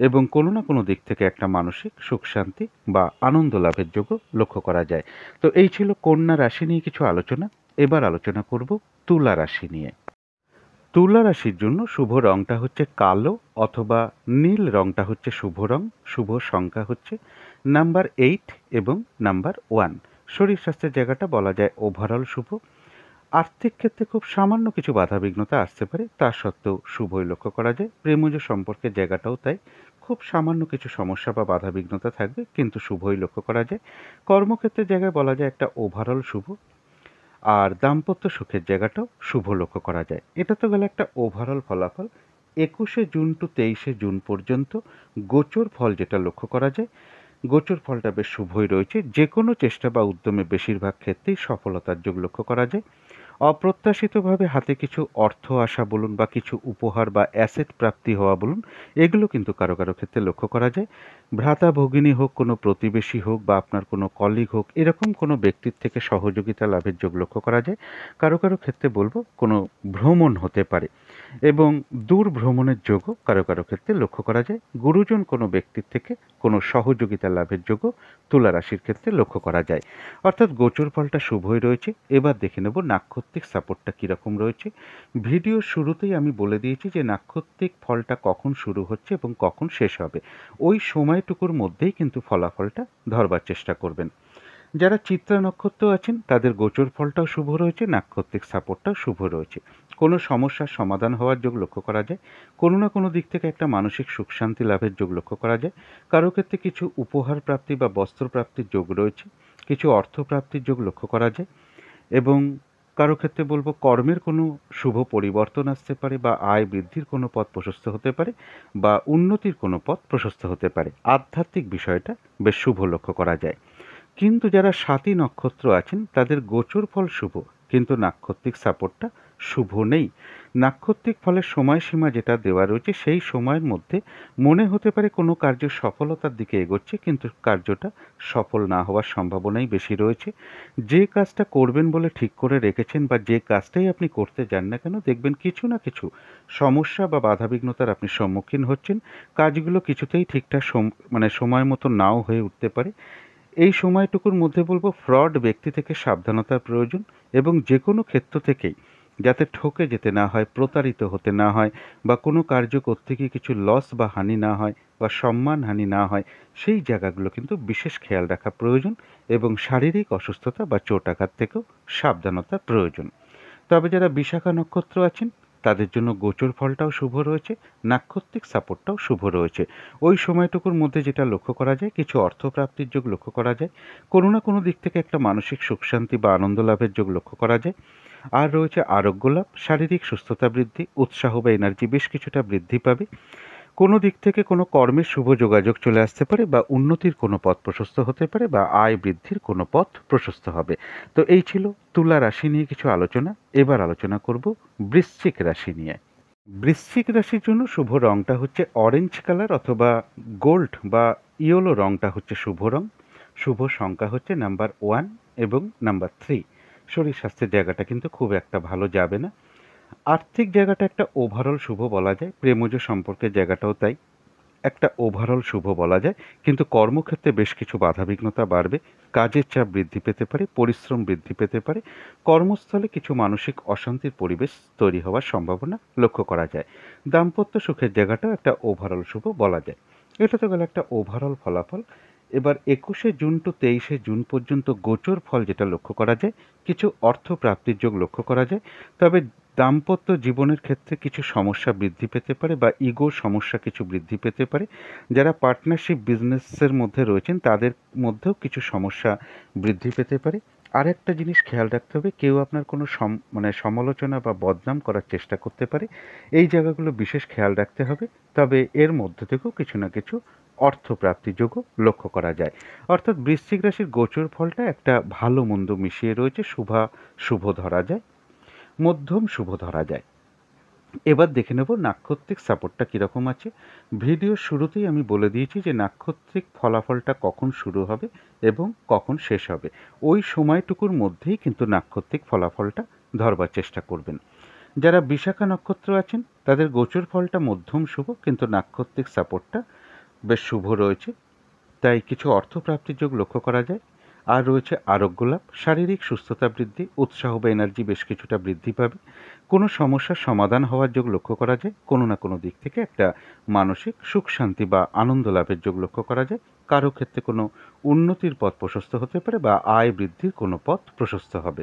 এবং কোনো না কোনো দিক থেকে একটা মানসিক সুখ শান্তি বা আনন্দ লাভের যোগও লক্ষ্য করা যায়। তো এই ছিল কন্যা রাশি নিয়ে কিছু আলোচনা। এবার আলোচনা করব তুলা রাশি নিয়ে। তুলা রাশির জন্য শুভ রংটা হচ্ছে কালো অথবা নীল, রংটা হচ্ছে শুভ রং। শুভ সংখ্যা হচ্ছে নাম্বার 8 এবং নাম্বার 1। শরীর স্বাস্থ্যের জায়গাটা বলা যায় ওভারঅল শুভ। আর্থিক ক্ষেত্রে খুব সামান্য কিছু বাধাবিঘ্নতা আসতে পারে, তা সত্ত্বেও শুভই লক্ষ্য করা যায়। প্রেমজ সম্পর্কের জায়গাটাও তাই, খুব সামান্য কিছু সমস্যা বা বাধাবিঘ্নতা থাকবে, কিন্তু শুভই লক্ষ্য করা যায়। কর্মক্ষেত্রের জায়গায় বলা যায় একটা ওভারঅল শুভ। আর দাম্পত্য সুখের জায়গাটাও শুভ লক্ষ্য করা যায়। এটা তো গেল একটা ওভারঅল ফলাফল। 21শে জুন টু 23শে জুন পর্যন্ত গোচর ফল যেটা লক্ষ্য করা যায়, গোচর ফলটা বেশ শুভই রয়েছে। যে কোনো চেষ্টা বা উদ্যমে বেশিরভাগ ক্ষেত্রেই সফলতার যোগ লক্ষ্য করা যায়। অপ্রত্যাশিতভাবে হাতে কিছু অর্থ আসা বলুন বা কিছু উপহার বা অ্যাসেট প্রাপ্তি হওয়া বলুন, এগুলো কিন্তু কারো কারো ক্ষেত্রে লক্ষ্য করা যায়। ভ্রাতা ভগিনী হোক, কোনো প্রতিবেশী হোক বা আপনার কোনো কলিগ হোক, এরকম কোনো ব্যক্তির থেকে সহযোগিতা লাভের যোগ লক্ষ্য করা যায়। কারো কারো ক্ষেত্রে বলবো কোনো ভ্রমণ হতে পারে এবং দূর ভ্রমণের যোগও কারো কারো ক্ষেত্রে লক্ষ্য করা যায়। গুরুজন কোনো ব্যক্তির থেকে কোনো সহযোগিতা লাভের যোগও তুলা রাশির ক্ষেত্রে লক্ষ্য করা যায়। অর্থাৎ গোচর ফলটা শুভই রয়েছে। এবার দেখে নেব নাক্ষত্রিক সাপোর্টটা কীরকম রয়েছে। ভিডিওর শুরুতেই আমি বলে দিয়েছি যে নাক্ষত্রিক ফলটা কখন শুরু হচ্ছে এবং কখন শেষ হবে, ওই সময়টুকুর মধ্যেই কিন্তু ফলাফলটা ধরবার চেষ্টা করবেন। যারা চিত্রা নক্ষত্র আছেন তাদের গোচর ফলটাও শুভ রয়েছে, নাক্ষত্রিক সাপোর্টটাও শুভ রয়েছে। কোনো সমস্যার সমাধান হওয়ার যোগ লক্ষ্য করা যায়, কোনো না কোনো দিক থেকে একটা মানসিক সুখ শান্তি লাভের যোগ লক্ষ্য করা যায়। কারো ক্ষেত্রে কিছু উপহার প্রাপ্তি বা বস্ত্র প্রাপ্তির যোগ রয়েছে, কিছু অর্থ প্রাপ্তির যোগ লক্ষ্য করা যায় এবং কারো ক্ষেত্রে বলবো কর্মের কোনো শুভ পরিবর্তন আসতে পারে বা আয় বৃদ্ধির কোনো পথ প্রশস্ত হতে পারে বা উন্নতির কোনো পথ প্রশস্ত হতে পারে। আধ্যাত্মিক বিষয়টা বেশ শুভ লক্ষ্য করা যায়। কিন্তু যারা স্বাতী নক্ষত্র আছেন তাদের গোচর ফল শুভ, কিন্তু নাক্ষত্রিক সাপোর্টটা শুভ নেই। নাক্ষত্রিক ফলের সময়সীমা যেটা দেওয়া রয়েছে সেই সময়ের মধ্যে মনে হতে পারে কোনো কার্য সফলতার দিকে এগোচ্ছে, কিন্তু কার্যটা সফল না হওয়ার সম্ভাবনাই বেশি রয়েছে। যে কাজটা করবেন বলে ঠিক করে রেখেছেন বা যে কাজটাই আপনি করতে যান না কেন, দেখবেন কিছু না কিছু সমস্যা বা বাধাবিঘ্নতার আপনি সম্মুখীন হচ্ছেন। কাজগুলো কিছুতেই ঠিকঠাক সময় মতো নাও হয়ে উঠতে পারে। এই সময়টুকুর মধ্যে বলবো ফ্রড ব্যক্তি থেকে সাবধানতার প্রয়োজন এবং যে কোনো ক্ষেত্র থেকেই যাতে ঠকে যেতে না হয়, প্রতারিত হতে না হয়, বা কোনো কার্য করতে গিয়ে কিছু লস বা হানি না হয়, বা সম্মানহানি না হয়, সেই জায়গাগুলো কিন্তু বিশেষ খেয়াল রাখা প্রয়োজন। এবং শারীরিক অসুস্থতা বা চোটাঘাত থেকেও সাবধানতা প্রয়োজন। তবে যারা বিশাখা নক্ষত্র আছেন তাদের জন্য গোচর ফলটাও শুভ রয়েছে, নাক্ষত্রিক সাপোর্টটাও শুভ রয়েছে। ওই সময়টুকুর মধ্যে যেটা লক্ষ্য করা যায়, কিছু অর্থপ্রাপ্তির যোগ লক্ষ্য করা যায়, কোনো না কোনো দিক থেকে একটা মানসিক সুখ শান্তি বা আনন্দ লাভের যোগ লক্ষ্য করা যায়। আর রয়েছে আরোগ্য লাভ, শারীরিক সুস্থতা বৃদ্ধি, উৎসাহ বা এনার্জি বেশ কিছুটা বৃদ্ধি পাবে। কোনো দিক থেকে কোনো কর্মের শুভ যোগাযোগ চলে আসতে পারে, বা উন্নতির কোনো পথ প্রশস্ত হতে পারে, বা আয় বৃদ্ধির কোনো পথ প্রশস্ত হবে। তো এই ছিল তুলা রাশি নিয়ে কিছু আলোচনা। এবার আলোচনা করব বৃশ্চিক রাশি নিয়ে। বৃশ্চিক রাশির জন্য শুভ রংটা হচ্ছে অরেঞ্জ কালার অথবা গোল্ড বা ইয়েলো রংটা হচ্ছে শুভ রং। শুভ সংখ্যা হচ্ছে নাম্বার 1 এবং নাম্বার 3। শরীর স্বাস্থ্যের জায়গাটা কিন্তু খুব একটা ভালো যাবে না। আর্থিক জায়গাটা একটা ওভারঅল শুভ বলা যায়, প্রেমজ সম্পর্কের জায়গাটাও তাই একটা ওভারঅল শুভ বলা যায়। কিন্তু কর্মক্ষেত্রে বেশ কিছু বাধাবিঘ্নতা বাড়বে, কাজের চাপ বৃদ্ধি পেতে পারে, পরিশ্রম বৃদ্ধি পেতে পারে, কর্মস্থলে কিছু মানসিক অশান্তির পরিবেশ তৈরি হওয়ার সম্ভাবনা লক্ষ্য করা যায়। দাম্পত্য সুখের জায়গাটাও একটা ওভারঅল শুভ বলা যায়। এটা তো গেল একটা ওভারঅল ফলাফল। এবার 21শে জুন টু 23শে জুন পর্যন্ত গোচর ফল যেটা লক্ষ্য করা যায়, কিছু অর্থ প্রাপ্তির যোগ লক্ষ্য করা যায়। তবে দাম্পত্য জীবনের ক্ষেত্রে কিছু সমস্যা বৃদ্ধি পেতে পারে, বা ইগোর সমস্যা কিছু বৃদ্ধি পেতে পারে। যারা পার্টনারশিপ বিজনেসের মধ্যে রয়েছেন তাদের মধ্যেও কিছু সমস্যা বৃদ্ধি পেতে পারে। আর একটা জিনিস খেয়াল রাখতে হবে, কেউ আপনার কোনো সমালোচনা বা বদনাম করার চেষ্টা করতে পারে। এই জায়গাগুলো বিশেষ খেয়াল রাখতে হবে। তবে এর মধ্যে থেকেও কিছু না কিছু অর্থপ্রাপ্তির যোগও লক্ষ্য করা যায়। অর্থাৎ বৃশ্চিক রাশির গোচর ফলটা একটা ভালো মন্দ মিশিয়ে রয়েছে, শুভ ধরা যায়, মধ্যম শুভ ধরা যায়। এবার দেখে নেব নাক্ষত্রিক সাপোর্টটা কীরকম আছে। ভিডিওর শুরুতেই আমি বলে দিয়েছি যে নাক্ষত্রিক ফলাফলটা কখন শুরু হবে এবং কখন শেষ হবে। ওই সময়টুকুর মধ্যেই কিন্তু নাক্ষত্রিক ফলাফলটা ধরবার চেষ্টা করবেন। যারা বিশাখা নক্ষত্র আছেন তাদের গোচর ফলটা মধ্যম শুভ, কিন্তু নাক্ষত্রিক সাপোর্টটা বেশ শুভ রয়েছে, তাই কিছু অর্থপ্রাপ্তির যোগ লক্ষ্য করা যায়। আর রয়েছে আরোগ্য লাভ, শারীরিক সুস্থতা বৃদ্ধি, উৎসাহ বা এনার্জি বেশ কিছুটা বৃদ্ধি পাবে। কোনো সমস্যার সমাধান হওয়ার যোগ লক্ষ্য করা যায়, কোনো না কোনো দিক থেকে একটা মানসিক সুখ শান্তি বা আনন্দ লাভের যোগ লক্ষ্য করা যায়। কারো ক্ষেত্রে কোনো উন্নতির পথ প্রশস্ত হতে পারে, বা আয় বৃদ্ধির কোনো পথ প্রশস্ত হবে।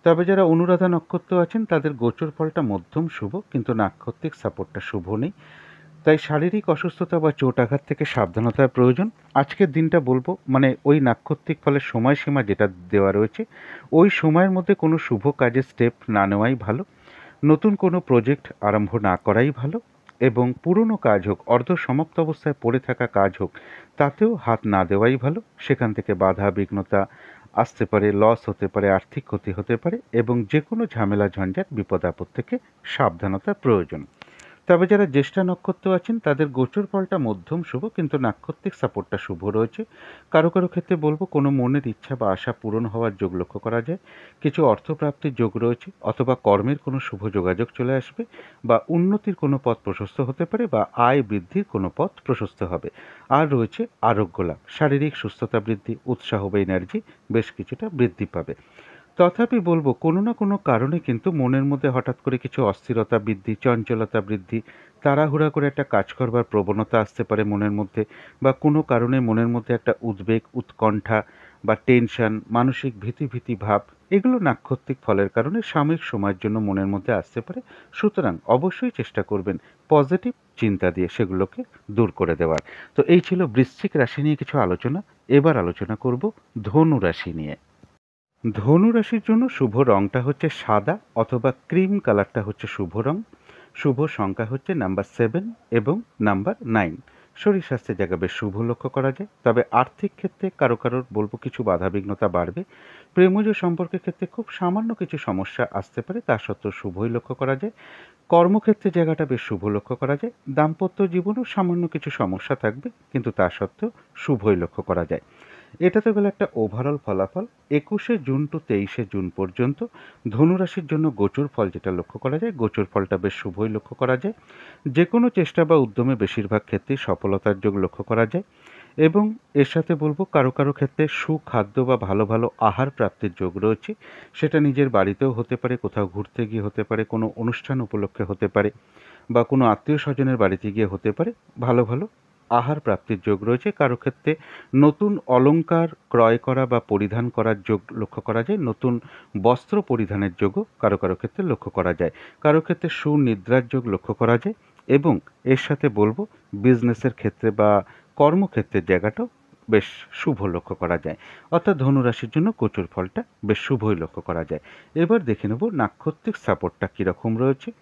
তবে যারা অনুরাধা নক্ষত্র আছেন তাদের গোচর ফলটা মধ্যম শুভ, কিন্তু নাক্ষত্রিক সাপোর্টটা শুভ নেই, তাই শারীরিক অসুস্থতা বা চোট আঘাত থেকে সাবধানতার প্রয়োজন। আজকের দিনটা বলবো ওই নাক্ষত্রিক ফলের সময়সীমা যেটা দেওয়া রয়েছে, ওই সময়ের মধ্যে কোনো শুভ কাজের স্টেপ না নেওয়াই ভালো, নতুন কোনো প্রজেক্ট আরম্ভ না করাই ভালো, এবং পুরনো কাজ হোক, অর্ধ সমাপ্ত অবস্থায় পড়ে থাকা কাজ হোক, তাতেও হাত না দেওয়াই ভালো। সেখান থেকে বাধা বিঘ্নতা আসতে পারে, লস হতে পারে, আর্থিক ক্ষতি হতে পারে, এবং যে কোনো ঝামেলা ঝঞ্ঝাট বিপদ আপদ থেকে সাবধানতা প্রয়োজন। তবে যারা জ্যেষ্ঠা নক্ষত্র আছেন তাদের গোচর ফলটা মধ্যম শুভ, কিন্তু নাক্ষত্রিক সাপোর্টটা শুভ রয়েছে। কারো কারো ক্ষেত্রে বলবো কোনো মনের ইচ্ছা বা আশা পূরণ হওয়ার যোগ লক্ষ্য করা যায়, কিছু অর্থপ্রাপ্তির যোগ রয়েছে, অথবা কর্মের কোনো শুভ যোগাযোগ চলে আসবে, বা উন্নতির কোনো পথ প্রশস্ত হতে পারে, বা আয় বৃদ্ধির কোনো পথ প্রশস্ত হবে। আর রয়েছে আরোগ্য লাভ, শারীরিক সুস্থতা বৃদ্ধি, উৎসাহ বা এনার্জি বেশ কিছুটা বৃদ্ধি পাবে। তথাপি বলবো কোনো না কোনো কারণে কিন্তু মনের মধ্যে হঠাৎ করে কিছু অস্থিরতা বৃদ্ধি, চঞ্চলতা বৃদ্ধি, তাড়াহুড়া করে একটা কাজ করবার প্রবণতা আসতে পারে মনের মধ্যে, বা কোনো কারণে মনের মধ্যে একটা উদ্বেগ, উৎকণ্ঠা বা টেনশন, মানসিক ভীতি ভাব, এগুলো নাক্ষত্রিক ফলের কারণে সাময়িক সময়ের জন্য মনের মধ্যে আসতে পারে। সুতরাং অবশ্যই চেষ্টা করবেন পজিটিভ চিন্তা দিয়ে সেগুলোকে দূর করে দেওয়ার। তো এই ছিল বৃশ্চিক রাশি নিয়ে কিছু আলোচনা। এবার আলোচনা করব ধনু রাশি নিয়ে। ধনু রাশির জন্য শুভ রংটা হচ্ছে সাদা অথবা ক্রিম কালারটা হচ্ছে শুভ রং। শুভ সংখ্যা হচ্ছে নাম্বার 7 এবং নাম্বার 9। শরীর স্বাস্থ্যের জায়গা বেশ শুভ লক্ষ্য করা যায়। তবে আর্থিক ক্ষেত্রে কারোর বলবো কিছু বাধাবিঘ্নতা বাড়বে। প্রেমজ সম্পর্কের ক্ষেত্রে খুব সামান্য কিছু সমস্যা আসতে পারে, তা সত্ত্বেও শুভই লক্ষ্য করা যায়। কর্মক্ষেত্রে জায়গাটা বেশ শুভ লক্ষ্য করা যায়। দাম্পত্য জীবনেও সামান্য কিছু সমস্যা থাকবে, কিন্তু তা সত্ত্বেও শুভই লক্ষ্য করা যায়। এটা তো গেল একটা ওভারঅল ফলাফল। 21শে জুন টু 23শে জুন পর্যন্ত ধনুরাশির জন্য গোচর ফল যেটা লক্ষ্য করা যায়, গোচর ফলটা বেশ শুভই লক্ষ্য করা যায়। যে কোনো চেষ্টা বা উদ্যমে বেশিরভাগ ক্ষেত্রেই সফলতার যোগ লক্ষ্য করা যায়। এবং এর সাথে বলবো কারো কারো ক্ষেত্রে সুখাদ্য বা ভালো ভালো আহার প্রাপ্তির যোগ রয়েছে। সেটা নিজের বাড়িতেও হতে পারে, কোথাও ঘুরতে গিয়ে হতে পারে, কোনো অনুষ্ঠান উপলক্ষে হতে পারে, বা কোনো আত্মীয় স্বজনের বাড়িতে গিয়ে হতে পারে। ভালো ভালো আহার প্রাপ্তির যোগ রয়েছে। কারো ক্ষেত্রে নতুন অলংকার ক্রয় করা বা পরিধান করার যোগ লক্ষ্য করা যায়। নতুন বস্ত্র পরিধানের যোগও কারো কারো ক্ষেত্রে লক্ষ্য করা যায়। কারো ক্ষেত্রে সুনিদ্রার যোগ লক্ষ্য করা যায়। এবং এর সাথে বলবো বিজনেসের ক্ষেত্রে বা কর্মক্ষেত্রের জায়গাটাও বেশ শুভ লক্ষ্য করা যায়। অর্থাৎ ধনুরাশির জন্য গোচর ফলটা বেশ শুভই লক্ষ্য করা যায়। এবার দেখে নেব নাক্ষত্রিক সাপোর্টটা কীরকম রয়েছে।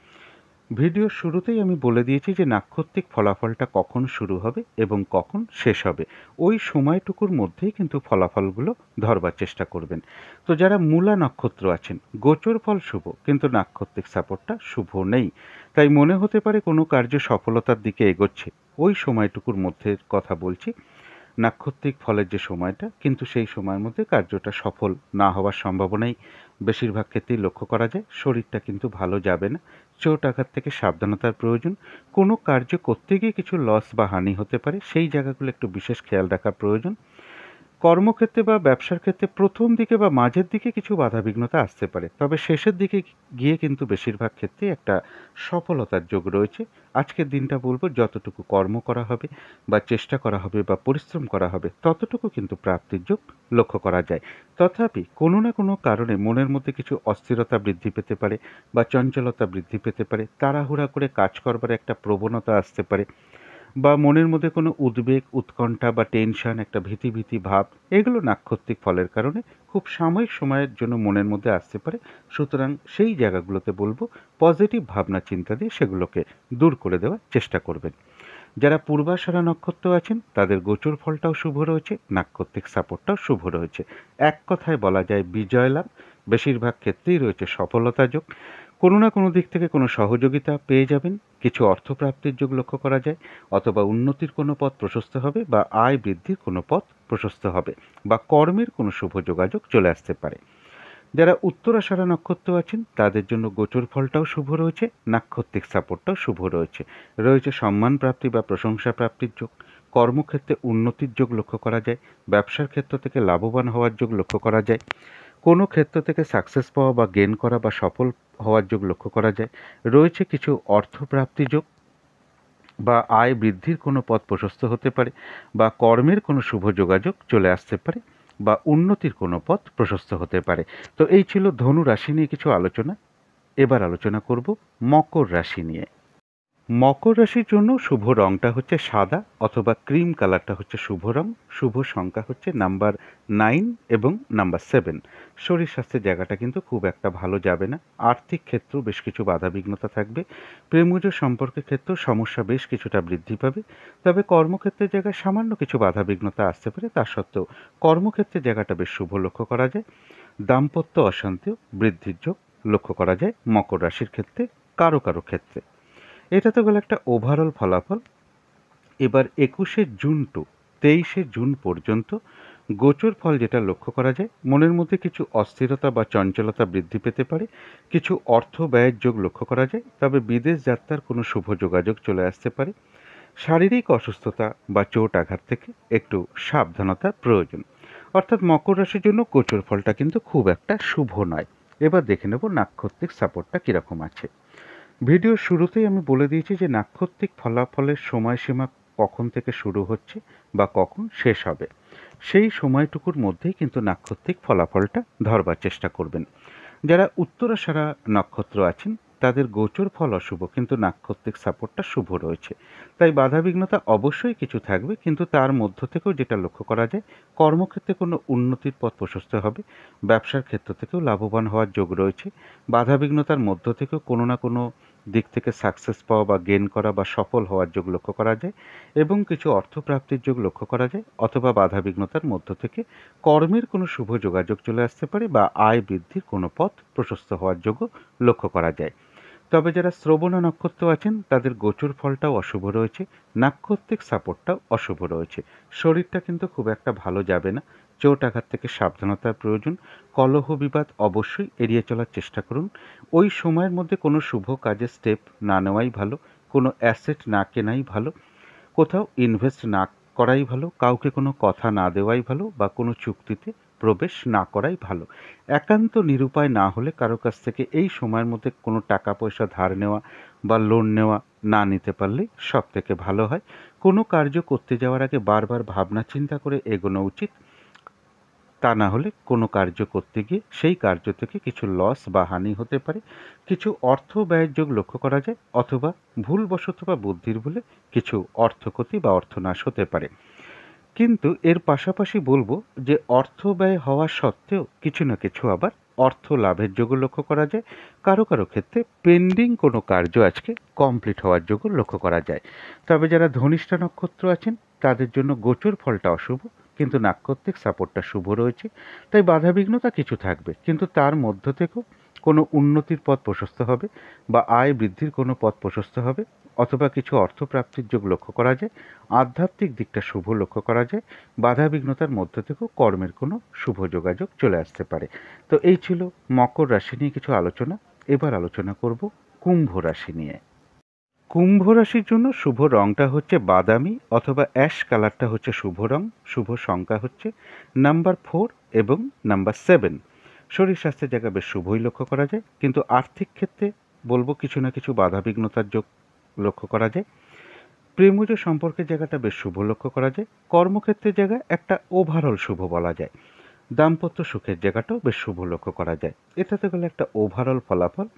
ভিডিওর শুরুতেই আমি বলে দিয়েছি যে নাক্ষত্রিক ফলাফলটা কখন শুরু হবে এবং কখন শেষ হবে। ওই সময়টুকুর মধ্যেই কিন্তু ফলাফলগুলো ধরবার চেষ্টা করবেন। তো যারা মূলা নক্ষত্র আছেন, গোচর ফল শুভ কিন্তু নাক্ষত্রিক সাপোর্টটা শুভ নেই। তাই মনে হতে পারে কোনো কার্য সফলতার দিকে এগোচ্ছে। ওই সময়টুকুর মধ্যে কথা বলছি, নাক্ষত্রিক ফলের যে সময়টা, কিন্তু সেই সময়ের মধ্যে কার্যটা সফল না হওয়ার সম্ভাবনাই বেশিরভাগ ক্ষেত্রেই লক্ষ্য করা যায়। শরীরটা কিন্তু ভালো যাবে না। চোট আঘাত থেকে সাবধানতার প্রয়োজন। কোনো কার্য করতে গিয়ে কিছু লস বা হানি হতে পারে, সেই জায়গাগুলো একটু বিশেষ খেয়াল রাখা প্রয়োজন। কর্মক্ষেত্রে বা ব্যবসার ক্ষেত্রে প্রথম দিকে বা মাঝের দিকে কিছু বাধাবিঘ্নতা আসতে পারে, তবে শেষের দিকে গিয়ে কিন্তু বেশিরভাগ ক্ষেত্রেই একটা সফলতার যোগ রয়েছে। আজকের দিনটা বলবো যতটুকু কর্ম করা হবে বা চেষ্টা করা হবে বা পরিশ্রম করা হবে ততটুকু কিন্তু প্রাপ্তির যোগ লক্ষ্য করা যায়। তথাপি কোনো না কোনো কারণে মনের মধ্যে কিছু অস্থিরতা বৃদ্ধি পেতে পারে বা চঞ্চলতা বৃদ্ধি পেতে পারে, তাড়াহুড়া করে কাজ করবার একটা প্রবণতা আসতে পারে, বা মনের মধ্যে কোনো উদ্বেগ, উৎকণ্ঠা বা টেনশন, একটা ভীতি ভীতি ভাব, এগুলো নাক্ষত্রিক ফলের কারণে খুব সাময়িক সময়ের জন্য মনের মধ্যে আসতে পারে। সুতরাং সেই জায়গাগুলোতে বলবো পজিটিভ ভাবনা চিন্তা দিয়ে সেগুলোকে দূর করে দেওয়ার চেষ্টা করবেন। যারা পূর্বাষাঢ়া নক্ষত্র আছেন তাদের গোচর ফলটাও শুভ রয়েছে, নাক্ষত্রিক সাপোর্টটাও শুভ রয়েছে। এক কথায় বলা যায় বিজয় লাভ। বেশিরভাগ ক্ষেত্রেই রয়েছে সফলতা যোগ। কোনো না কোনো দিক থেকে কোনো সহযোগিতা পেয়ে যাবেন। কিছু অর্থপ্রাপ্তির যোগ লক্ষ্য করা যায়, অথবা উন্নতির কোনো পথ প্রশস্ত হবে, বা আয় বৃদ্ধির কোনো পথ প্রশস্ত হবে, বা কর্মের কোনো শুভ যোগাযোগ চলে আসতে পারে। যারা উত্তরাষাঢ়া নক্ষত্র আছেন তাদের জন্য গোচর ফলটাও শুভ রয়েছে, নাক্ষত্রিক সাপোর্টটাও শুভ রয়েছে। রয়েছে সম্মান প্রাপ্তি বা প্রশংসা প্রাপ্তির যোগ। কর্মক্ষেত্রে উন্নতির যোগ লক্ষ্য করা যায়। ব্যবসার ক্ষেত্র থেকে লাভবান হওয়ার যোগ লক্ষ্য করা যায়। কোনো ক্ষেত্র থেকে সাকসেস পাওয়া বা গেন করা বা সফল হওয়ার যোগ লক্ষ্য করা যায়। রয়েছে কিছু অর্থপ্রাপ্তি যোগ, বা আয় বৃদ্ধির কোনো পথ প্রশস্ত হতে পারে, বা কর্মের কোনো শুভ যোগাযোগ চলে আসতে পারে, বা উন্নতির কোনো পথ প্রশস্ত হতে পারে। তো এই ছিল ধনু রাশি নিয়ে কিছু আলোচনা। এবার আলোচনা করব মকর রাশি নিয়ে। মকর রাশির জন্য শুভ রংটা হচ্ছে সাদা অথবা ক্রিম কালারটা হচ্ছে শুভ রং। শুভ সংখ্যা হচ্ছে নাম্বার 9 এবং নাম্বার 7। শরীর স্বাস্থ্যের জায়গাটা কিন্তু খুব একটা ভালো যাবে না। আর্থিক ক্ষেত্রেও বেশ কিছু বাধাবিঘ্নতা থাকবে। প্রেমজ সম্পর্কের ক্ষেত্রেও সমস্যা বেশ কিছুটা বৃদ্ধি পাবে। তবে কর্মক্ষেত্রের জায়গায় সামান্য কিছু বাধাবিঘ্নতা আসতে পারে, তা সত্ত্বেও কর্মক্ষেত্রের জায়গাটা বেশ শুভ লক্ষ্য করা যায়। দাম্পত্য অশান্তিও বৃদ্ধির যোগ লক্ষ্য করা যায় মকর রাশির ক্ষেত্রে কারো কারো ক্ষেত্রে। এটা তো গেল একটা ওভারঅল ফলাফল। এবার 21শে জুন টু 23শে জুন পর্যন্ত গোচর ফল যেটা লক্ষ্য করা যায়, মনের মধ্যে কিছু অস্থিরতা বা চঞ্চলতা বৃদ্ধি পেতে পারে। কিছু অর্থ ব্যয়ের যোগ লক্ষ্য করা যায়, তবে বিদেশ যাত্রার কোনো শুভ যোগাযোগ চলে আসতে পারে। শারীরিক অসুস্থতা বা চোট আঘাত থেকে একটু সাবধানতার প্রয়োজন। অর্থাৎ মকর রাশির জন্য গোচর ফলটা কিন্তু খুব একটা শুভ নয়। এবার দেখে নেব নাক্ষত্রিক সাপোর্টটা কীরকম আছে। ভিডিওর শুরুতেই আমি বলে দিয়েছি যে নাক্ষত্রিক ফলাফলের সময়সীমা কখন থেকে শুরু হচ্ছে বা কখন শেষ হবে। সেই সময়টুকুর মধ্যেই কিন্তু নাক্ষত্রিক ফলাফলটা ধরবার চেষ্টা করবেন। যারা উত্তরাষাঢ়া নক্ষত্র আছেন তাদের গোচর ফল অশুভ, কিন্তু নাক্ষত্রিক সাপোর্টটা শুভ রয়েছে। তাই বাধাবিঘ্নতা অবশ্যই কিছু থাকবে, কিন্তু তার মধ্য থেকেও যেটা লক্ষ্য করা যায়, কর্মক্ষেত্রে কোনো উন্নতির পথ প্রশস্ত হবে। ব্যবসার ক্ষেত্র থেকেও লাভবান হওয়ার যোগ রয়েছে। বাধাবিঘ্নতার মধ্য থেকেও কোনো না কোনো দিক থেকে সাকসেস পাওয়া বা গেন করা বা সফল হওয়ার যোগ লক্ষ্য করা যায়, এবং কিছু অর্থপ্রাপ্তির যোগ লক্ষ্য করা যায়। অথবা বাধাবিঘ্নতার মধ্য থেকে কর্মের কোনো শুভ যোগাযোগ চলে আসতে পারে, বা আয় বৃদ্ধির কোনো পথ প্রশস্ত হওয়ার যোগও লক্ষ্য করা যায়। তবে যারা শ্রবণা নক্ষত্র আছেন তাদের গোচর ফলটাও অশুভ রয়েছে, নাক্ষত্রিক সাপোর্টটাও অশুভ রয়েছে। শরীরটা কিন্তু খুব একটা ভালো যাবে না। চোট আঘাত থেকে সাবধানতার প্রয়োজন। কলহ বিবাদ অবশ্যই এড়িয়ে চলার চেষ্টা করুন। ওই সময়ের মধ্যে কোনো শুভ কাজে স্টেপ না নেওয়াই ভালো। কোনো অ্যাসেট না কেনাই ভালো। কোথাও ইনভেস্ট না করাই ভালো, কাউকে কোনো কথা না দেওয়াই ভালো বা কোনো চুক্তিতে প্রবেশ না করাই ভালো। একান্ত নিরুপায় না হলে কারো কাছ থেকে এই সময়ের মধ্যে কোনো টাকা পয়সা ধার নেওয়া বা লোন নেওয়া না নিতে পারলেই সবথেকে ভালো হয়। কোনো কার্য করতে যাওয়ার আগে বারবার ভাবনা চিন্তা করে এগোনো উচিত। তা না হলে কোনো কার্য করতে গিয়ে সেই কার্য থেকে কিছু লস বা হানি হতে পারে, কিছু অর্থ ব্যয়ের যোগ লক্ষ্য করা যায়, অথবা ভুলবশত বা বুদ্ধির ভুলে কিছু অর্থক্ষতি বা অর্থনাশ হতে পারে। কিন্তু এর পাশাপাশি বলবো যে অর্থ ব্যয় হওয়া সত্ত্বেও কিছু না কিছু আবার অর্থ লাভের যোগও লক্ষ্য করা যায়। কারো কারো ক্ষেত্রে পেন্ডিং কোনো কার্য আজকে কমপ্লিট হওয়ার যোগও লক্ষ্য করা যায়। তবে যারা ধনিষ্ঠা নক্ষত্র আছেন তাদের জন্য গোচর ফলটা অশুভ, কিন্তু নাক্ষত্রিক সাপোর্টটা শুভ রয়েছে। তাই বাধাবিঘ্নতা কিছু থাকবে, কিন্তু তার মধ্য থেকেও কোনো উন্নতির পথ প্রশস্ত হবে বা আয় বৃদ্ধির কোনো পথ প্রশস্ত হবে, অথবা কিছু অর্থপ্রাপ্তির যোগ লক্ষ্য করা যায়। আধ্যাত্মিক দিকটা শুভ লক্ষ্য করা যায়। বাধাবিঘ্নতার মধ্য থেকেও কর্মের কোনো শুভ যোগাযোগ চলে আসতে পারে। তো এই ছিল মকর রাশি নিয়ে কিছু আলোচনা। এবার আলোচনা করব কুম্ভ রাশি নিয়ে। কুম্ভ রাশির জন্য শুভ রংটা হচ্ছে বাদামি অথবা অ্যাশ কালারটা হচ্ছে শুভ রং। শুভ সংখ্যা হচ্ছে নাম্বার 4 এবং নাম্বার 7। শরীর স্বাস্থ্যের জায়গা বেশ শুভই লক্ষ্য করা যায়, কিন্তু আর্থিক ক্ষেত্রে বলবো কিছু না কিছু বাধাবিঘ্নতার যোগ লক্ষ্য করা যায়। প্রেমজ সম্পর্কের জায়গাটা বেশ শুভ লক্ষ্য করা যায়। কর্মক্ষেত্রের জায়গায় একটা ওভারঅল শুভ বলা যায়। দাম্পত্য সুখের জায়গাটাও বেশ শুভ লক্ষ্য করা যায়। এটাতে গেলে একটা ওভারঅল ফলাফল।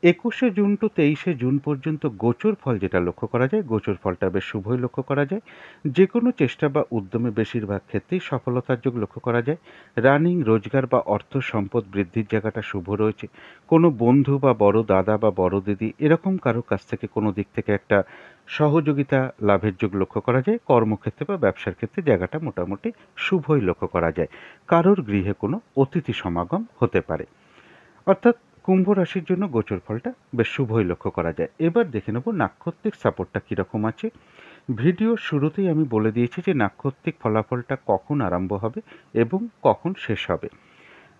21শে জুন টু 23শে জুন পর্যন্ত গোচর ফল যেটা লক্ষ্য করা যায়, গোচর ফলটা বেশ শুভই লক্ষ্য করা যায়। যে কোনো চেষ্টা বা উদ্যমে বেশিরভাগ ক্ষেত্রেই সফলতার যোগ লক্ষ্য করা যায়। রানিং রোজগার বা অর্থ সম্পদ বৃদ্ধির জায়গাটা শুভ রয়েছে। কোনো বন্ধু বা বড় দাদা বা বড় দিদি এরকম কারো কাছ থেকে কোনো দিক থেকে একটা সহযোগিতা লাভের যোগ লক্ষ্য করা যায়। কর্মক্ষেত্রে বা ব্যবসার ক্ষেত্রে জায়গাটা মোটামুটি শুভই লক্ষ্য করা যায়। কারোর গৃহে কোনো অতিথি সমাগম হতে পারে। অর্থাৎ কুম্ভ রাশির জন্য গোচর ফলটা বেশ শুভই লক্ষ্য করা যায়। এবার দেখে নেব নাক্ষত্রিক সাপোর্টটা কীরকম আছে। ভিডিওর শুরুতেই আমি বলে দিয়েছি যে নাক্ষত্রিক ফলাফলটা কখন আরম্ভ হবে এবং কখন শেষ হবে।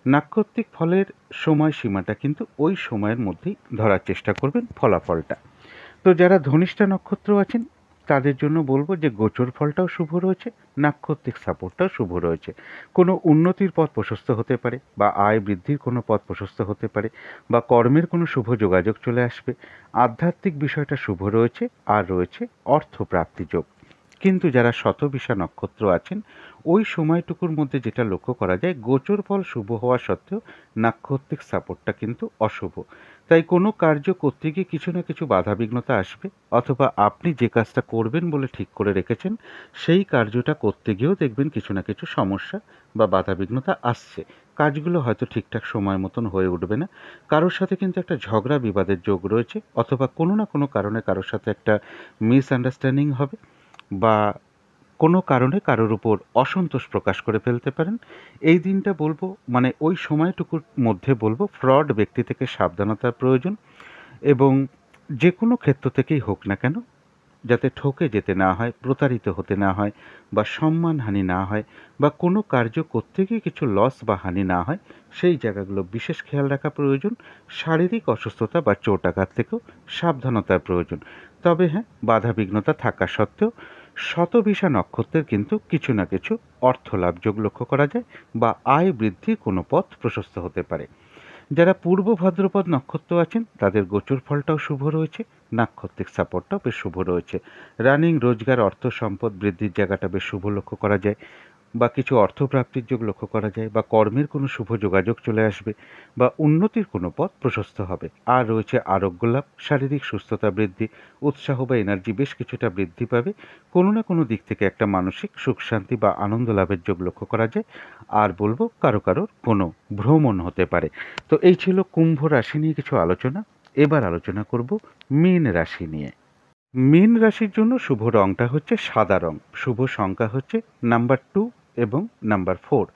নাক্ষত্রিক ফলের সময়সীমাটা কিন্তু ওই সময়ের মধ্যেই ধরার চেষ্টা করবেন ফলাফলটা। তো যারা ধনিষ্ঠা নক্ষত্র আছেন তাদের জন্য বলবো যে গোচর ফলটাও শুভ রয়েছে, নাক্ষত্রিক সাপোর্টটাও শুভ রয়েছে। কোনো উন্নতির পথ প্রশস্ত হতে পারে বা আয় বৃদ্ধির কোনো পথ প্রশস্ত হতে পারে বা কর্মের কোনো শুভ যোগাযোগ চলে আসবে। আধ্যাত্মিক বিষয়টা শুভ রয়েছে, আর রয়েছে অর্থপ্রাপ্তি যোগ। কিন্তু যারা শতবিশা নক্ষত্র আছেন ওই সময়টুকুর মধ্যে যেটা লক্ষ্য করা যায়, গোচর ফল শুভ হওয়া সত্ত্বেও নাক্ষত্রিক সাপোর্টটা কিন্তু অশুভ। তাই কোনো কার্য করতে গিয়ে কিছু না কিছু বাধাবিঘ্নতা আসবে, অথবা আপনি যে কাজটা করবেন বলে ঠিক করে রেখেছেন সেই কার্যটা করতে গিয়েও দেখবেন কিছু না কিছু সমস্যা বা বাধাবিঘ্নতা আসছে। কাজগুলো হয়তো ঠিকঠাক সময় মতন হয়ে উঠবে না। কারোর সাথে কিন্তু একটা ঝগড়া বিবাদের যোগ রয়েছে, অথবা কোনো না কোনো কারণে কারোর সাথে একটা মিসআন্ডারস্ট্যান্ডিং হবে বা কোনো কারণে কারোর উপর অসন্তোষ প্রকাশ করে ফেলতে পারেন। এই দিনটা বলবো, মানে ওই সময়টুকুর মধ্যে বলবো ফ্রড ব্যক্তি থেকে সাবধানতার প্রয়োজন, এবং যে কোনো ক্ষেত্র থেকেই হোক না কেন যাতে ঠকে যেতে না হয়, প্রতারিত হতে না হয় বা সম্মানহানি না হয় বা কোনো কার্য করতে গিয়ে কিছু লস বা হানি না হয়, সেই জায়গাগুলো বিশেষ খেয়াল রাখা প্রয়োজন। শারীরিক অসুস্থতা বা চোট আঘাত থেকেও সাবধানতার প্রয়োজন। তবে হ্যাঁ, বাধাবিঘ্নতা থাকা সত্ত্বেও শতবিশা নক্ষত্রের কিন্তু কিছু না কিছু অর্থলাভ যোগ লক্ষ্য করা যায় বা আয় বৃদ্ধির কোনো পথ প্রশস্ত হতে পারে। যারা পূর্ব ভাদ্রপদ নক্ষত্র আছেন তাদের গোচর ফলটাও শুভ রয়েছে, নাক্ষত্রিক সাপোর্টটাও বেশ শুভ রয়েছে। রানিং রোজগার অর্থ সম্পদ বৃদ্ধির জায়গাটা বেশ শুভ লক্ষ্য করা যায় বা কিছু অর্থপ্রাপ্তির যোগ লক্ষ্য করা যায় বা কর্মের কোনো শুভ যোগাযোগ চলে আসবে বা উন্নতির কোনো পথ প্রশস্ত হবে। আর রয়েছে আরোগ্য লাভ, শারীরিক সুস্থতা বৃদ্ধি, উৎসাহ বা এনার্জি বেশ কিছুটা বৃদ্ধি পাবে। কোনো না কোনো দিক থেকে একটা মানসিক সুখ শান্তি বা আনন্দ লাভের যোগ লক্ষ্য করা যায়। আর বলবো কারো কারোর কোনো ভ্রমণ হতে পারে। তো এই ছিল কুম্ভ রাশি নিয়ে কিছু আলোচনা। এবার আলোচনা করব মীন রাশি নিয়ে। মীন রাশির জন্য শুভ রংটা হচ্ছে সাদা রং। শুভ সংখ্যা হচ্ছে নাম্বার 2 এবং নাম্বার 4।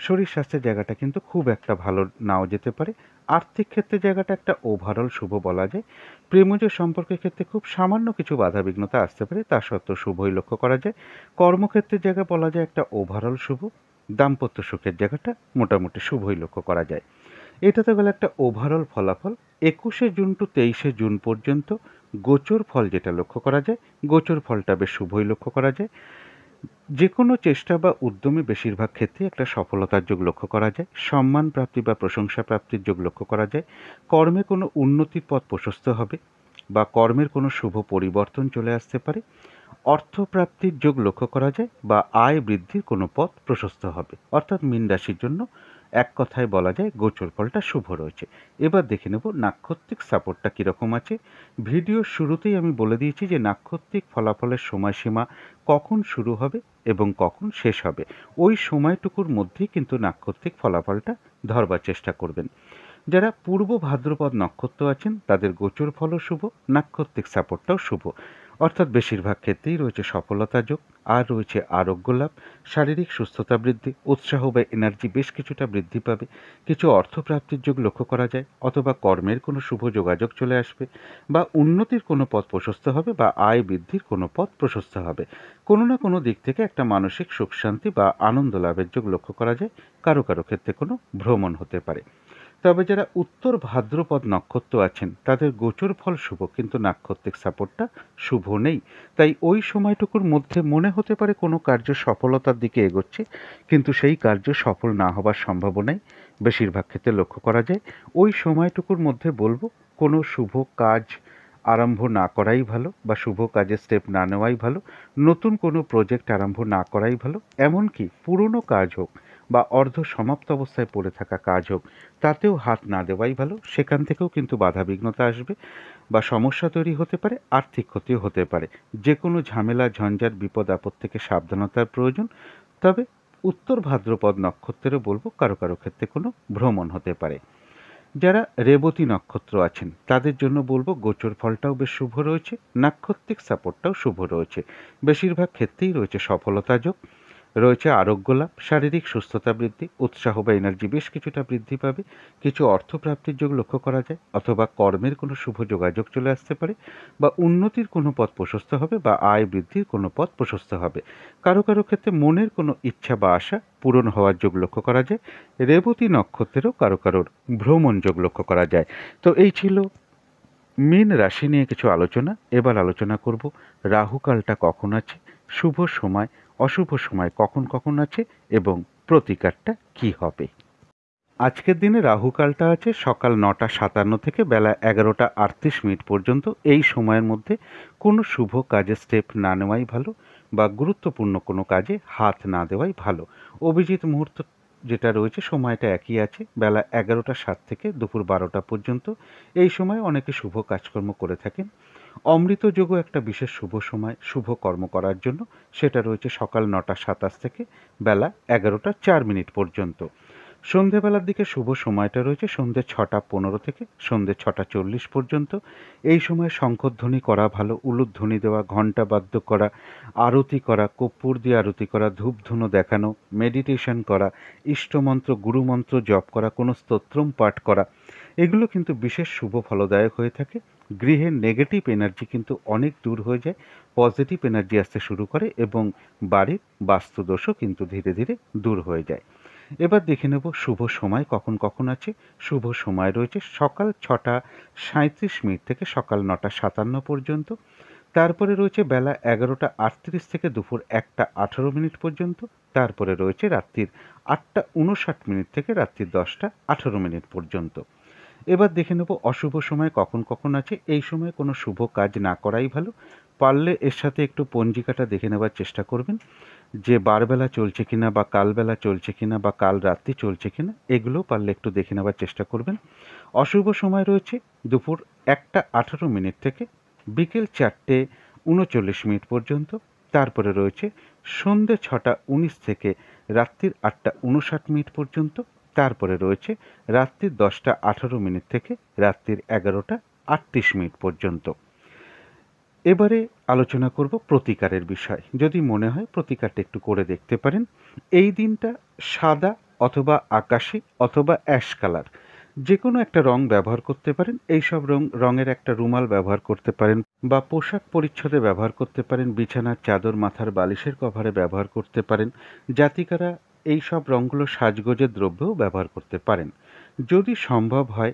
শরীর স্বাস্থ্যের জায়গাটা কিন্তু খুব একটা ভালো নাও যেতে পারে। আর্থিক ক্ষেত্রে জায়গাটা একটা ওভারঅল শুভ বলা যায়। প্রেমজ সম্পর্কের ক্ষেত্রে খুব সামান্য কিছু বাধাবিঘ্নতা আসতে পারে, তা সত্ত্বেও শুভই লক্ষ্য করা যায়। কর্মক্ষেত্রের জায়গা বলা যায় একটা ওভারঅল শুভ। দাম্পত্য সুখের জায়গাটা মোটামুটি শুভই লক্ষ্য করা যায়। এটা তো গেল একটা ওভারঅল ফলাফল। 21শে জুন টু 23শে জুন পর্যন্ত গোচর ফল যেটা লক্ষ্য করা যায়, গোচর ফলটা বেশ শুভই লক্ষ্য করা যায়। যে কোনো চেষ্টা বা উদ্যমে বেশিরভাগ ক্ষেত্রে একটা সফলতার যোগ লক্ষ্য করা যায়, সম্মান প্রাপ্তি বা প্রশংসা প্রাপ্তির যোগ লক্ষ্য করা যায়, কর্মে কোনো উন্নতির পথ প্রশস্ত হবে বা কর্মের কোনো শুভ পরিবর্তন চলে আসতে পারে, অর্থপ্রাপ্তির যোগ লক্ষ্য করা যায় বা আয় বৃদ্ধির কোনো পথ প্রশস্ত হবে। অর্থাৎ মীন রাশির জন্য এক কথায় বলা যায় গোচর ফলটা শুভ রয়েছে। এবার দেখে নেব নাক্ষত্রিক সাপোর্টটা কীরকম আছে। ভিডিওর শুরুতেই আমি বলে দিয়েছি যে নাক্ষত্রিক ফলাফলের সময়সীমা কখন শুরু হবে এবং কখন শেষ হবে, ওই সময়টুকুর মধ্যেই কিন্তু নাক্ষত্রিক ফলাফলটা ধরবার চেষ্টা করবেন। যারা পূর্ব ভাদ্রপদ নক্ষত্র আছেন তাদের গোচর ফলও শুভ, নাক্ষত্রিক সাপোর্টটাও শুভ। অর্থাৎ বেশিরভাগ ক্ষেত্রেই রয়েছে সফলতা যোগ, আর রয়েছে আরোগ্য লাভ, শারীরিক সুস্থতা বৃদ্ধি, উৎসাহ বা এনার্জি বেশ কিছুটা বৃদ্ধি পাবে, কিছু অর্থপ্রাপ্তির যোগ লক্ষ্য করা যায়, অথবা কর্মের কোনো শুভ যোগাযোগ চলে আসবে, বা উন্নতির কোনো পথ প্রশস্ত হবে, বা আয় বৃদ্ধির কোনো পথ প্রশস্ত হবে। কোনো না কোনো দিক থেকে একটা মানসিক সুখ শান্তি বা আনন্দ লাভের যোগ লক্ষ্য করা যায়। কারো কারো ক্ষেত্রে কোনো ভ্রমণ হতে পারে। তবে যারা উত্তর ভাদ্রপদ নক্ষত্র আছেন তাদের গোচর ফল শুভ, কিন্তু নাক্ষত্রিক সাপোর্টটা শুভ নেই। তাই ওই সময়টুকুর মধ্যে মনে হতে পারে কোনো কার্য সফলতার দিকে এগোচ্ছে, কিন্তু সেই কার্য সফল না হবার সম্ভাবনাই বেশিরভাগ ক্ষেত্রে লক্ষ্য করা যায়। ওই সময়টুকুর মধ্যে বলবো কোনো শুভ কাজ আরম্ভ না করাই ভালো, বা শুভ কাজে স্টেপ না নেওয়াই ভালো, নতুন কোনো প্রজেক্ট আরম্ভ না করাই ভালো, এমনকি পুরনো কাজ হোক বা অর্ধ সমাপ্ত অবস্থায় পড়ে থাকা কাজ হোক তাতেও হাত না দেওয়াই ভালো। সেখান থেকেও কিন্তু বাধাবিঘ্নতা আসবে বা সমস্যা তৈরি হতে পারে, আর্থিক ক্ষতিও হতে পারে। যে কোনো ঝামেলা ঝঞ্ঝাট বিপদ আপদ থেকে সাবধানতার প্রয়োজন। তবে উত্তর ভাদ্রপদ নক্ষত্রেরও বলবো কারো কারো ক্ষেত্রে কোনো ভ্রমণ হতে পারে। যারা রেবতী নক্ষত্র আছেন তাদের জন্য বলবো গোচর ফলটাও বেশ শুভ রয়েছে, নাক্ষত্রিক সাপোর্টটাও শুভ রয়েছে। বেশিরভাগ ক্ষেত্রেই রয়েছে সফলতা যোগ, রয়েছে আরোগ্য লাভ, শারীরিক সুস্থতা বৃদ্ধি, উৎসাহ বা এনার্জি বেশ কিছুটা বৃদ্ধি পাবে, কিছু অর্থপ্রাপ্তির যোগ লক্ষ্য করা যায়, অথবা কর্মের কোনো শুভ যোগাযোগ চলে আসতে পারে, বা উন্নতির কোনো পথ প্রশস্ত হবে, বা আয় বৃদ্ধির কোনো পথ প্রশস্ত হবে। কারো কারো ক্ষেত্রে মনের কোনো ইচ্ছা বা আশা পূরণ হওয়ার যোগ লক্ষ্য করা যায়। রেবতী নক্ষত্রেরও কারো কারোর ভ্রমণ যোগ লক্ষ্য করা যায়। তো এই ছিল মীন রাশি নিয়ে কিছু আলোচনা। এবার আলোচনা করব রাহুকালটা কখন আছে, শুভ সময় অশুভ সময় কখন কখন আছে, এবং প্রতিকারটা কি হবে। আজকের দিনে রাহুকালটা আছে সকাল 9:57 থেকে বেলা 11:38 পর্যন্ত। এই সময়ের মধ্যে কোনো শুভ কাজে স্টেপ না নেওয়াই ভালো, বা গুরুত্বপূর্ণ কোনো কাজে হাত না দেওয়াই ভালো। অভিজিৎ মুহূর্ত যেটা রয়েছে সময়টা একই আছে, বেলা 11:07 থেকে দুপুর 12টা পর্যন্ত। এই সময় অনেকে শুভ কাজকর্ম করে থাকেন। অমৃত যোগও একটা বিশেষ শুভ সময় শুভ কর্ম করার জন্য, সেটা রয়েছে সকাল 9:27 থেকে বেলা 11:04 পর্যন্ত। সন্ধেবেলার দিকে শুভ সময়টা রয়েছে সন্ধে 6:15 থেকে সন্ধে 6:40 পর্যন্ত। এই সময় শঙ্খধ্বনি করা ভালো, উলুধ্বনি দেওয়া, ঘণ্টা বাদ্য করা, আরতি করা, কর্পূর দিয়ে আরতি করা, ধূপধুনো দেখানো, মেডিটেশন করা, ইষ্টমন্ত্র গুরুমন্ত্র জপ করা, কোনো স্তোত্রম পাঠ করা, এগুলো কিন্তু বিশেষ শুভ ফলদায়ক হয়ে থাকে। গৃহের নেগেটিভ এনার্জি কিন্তু অনেক দূর হয়ে যায়, পজিটিভ এনার্জি আসতে শুরু করে, এবং বাড়ির বাস্তুদোষও কিন্তু ধীরে ধীরে দূর হয়ে যায়। এবার দেখে নেব শুভ সময় কখন কখন আছে। শুভ সময় রয়েছে সকাল 6:37 থেকে সকাল 9:57 পর্যন্ত। তারপরে রয়েছে বেলা 11:38 থেকে দুপুর 1:18 পর্যন্ত। তারপরে রয়েছে রাত্রির 8:59 থেকে রাত্রির 10:18 পর্যন্ত। এবার দেখে নেব অশুভ সময় কখন কখন আছে। এই সময় কোনো শুভ কাজ না করাই ভালো। পারলে এর সাথে একটু পঞ্জিকাটা দেখে নেবার চেষ্টা করবেন যে বারবেলা চলছে কিনা, বা কালবেলা চলছে কিনা, বা কাল রাত্রি চলছে কিনা, এগুলো পারলে একটু দেখে নেবার চেষ্টা করবেন। অশুভ সময় রয়েছে দুপুর 1:18 থেকে বিকেল 4:39 পর্যন্ত। তারপরে রয়েছে সন্ধে 6:19 থেকে রাত্রির 8:59 পর্যন্ত। তারপরে রয়েছে রাত্রির 10:18 থেকে রাত্রির 11:38 পর্যন্ত। এবারে আলোচনা করব প্রতিকারের বিষয়। যদি মনে হয় প্রতিকারটা একটু করে দেখতে পারেন। এই দিনটা সাদা অথবা আকাশি অথবা অ্যাশ কালার যে কোনো একটা রং ব্যবহার করতে পারেন। এইসব রঙের একটা রুমাল ব্যবহার করতে পারেন, বা পোশাক পরিচ্ছদে ব্যবহার করতে পারেন, বিছানার চাদর মাথার বালিশের কভারে ব্যবহার করতে পারেন। জাতিকারা এই সব রঙগুলো সাজগোজের দ্রব্যেও ব্যবহার করতে পারেন। যদি সম্ভব হয়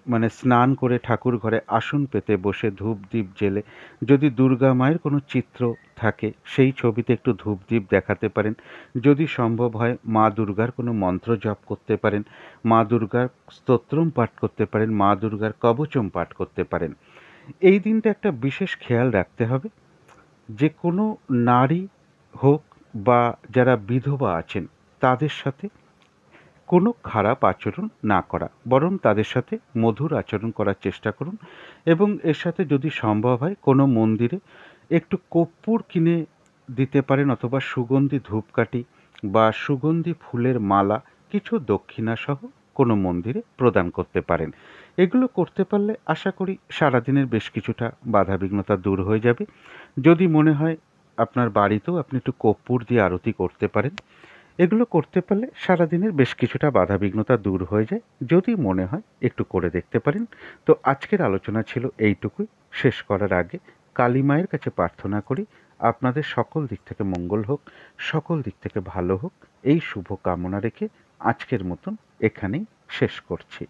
মানে স্নান করে ঠাকুর ঘরে আসন পেতে বসে ধূপ দ্বীপ জ্বেলে যদি দুর্গা মায়ের কোনো চিত্র থাকে সেই ছবিতে একটু ধূপ দ্বীপ দেখাতে পারেন। যদি সম্ভব হয় মা দুর্গার কোনো মন্ত্র জপ করতে পারেন, মা দুর্গার স্তোত্রম পাঠ করতে পারেন, মা দুর্গার কবচম পাঠ করতে পারেন। এই দিনটা একটা বিশেষ খেয়াল রাখতে হবে যে কোনো নারী হোক বা যারা বিধবা আছেন তাদের সাথে কোনো খারাপ আচরণ না করা, বরং তাদের সাথে মধুর আচরণ করার চেষ্টা করুন। এবং এর সাথে যদি সম্ভব হয় কোনো মন্দিরে একটু কর্পূর কিনে দিতে পারেন, অথবা সুগন্ধি ধূপকাঠি বা সুগন্ধি ফুলের মালা কিছু দক্ষিণাসহ কোনো মন্দিরে প্রদান করতে পারেন। এগুলো করতে পারলে আশা করি সারাদিনের বেশ কিছুটা বাধাবিঘ্নতা দূর হয়ে যাবে। যদি মনে হয় আপনার বাড়িতেও আপনি একটু কর্পূর দিয়ে আরতি করতে পারেন। এগুলো করতে পারলে সারাদিনের বেশ কিছুটা বাধাবিঘ্নতা দূর হয়ে যায়। যদি মনে হয় একটু করে দেখতে পারেন। তো আজকের আলোচনা ছিল এইটুকুই। শেষ করার আগে কালী মায়ের কাছে প্রার্থনা করি আপনাদের সকল দিক থেকে মঙ্গল হোক, সকল দিক থেকে ভালো হোক, এই শুভ কামনা রেখে আজকের মতন এখানেই শেষ করছি।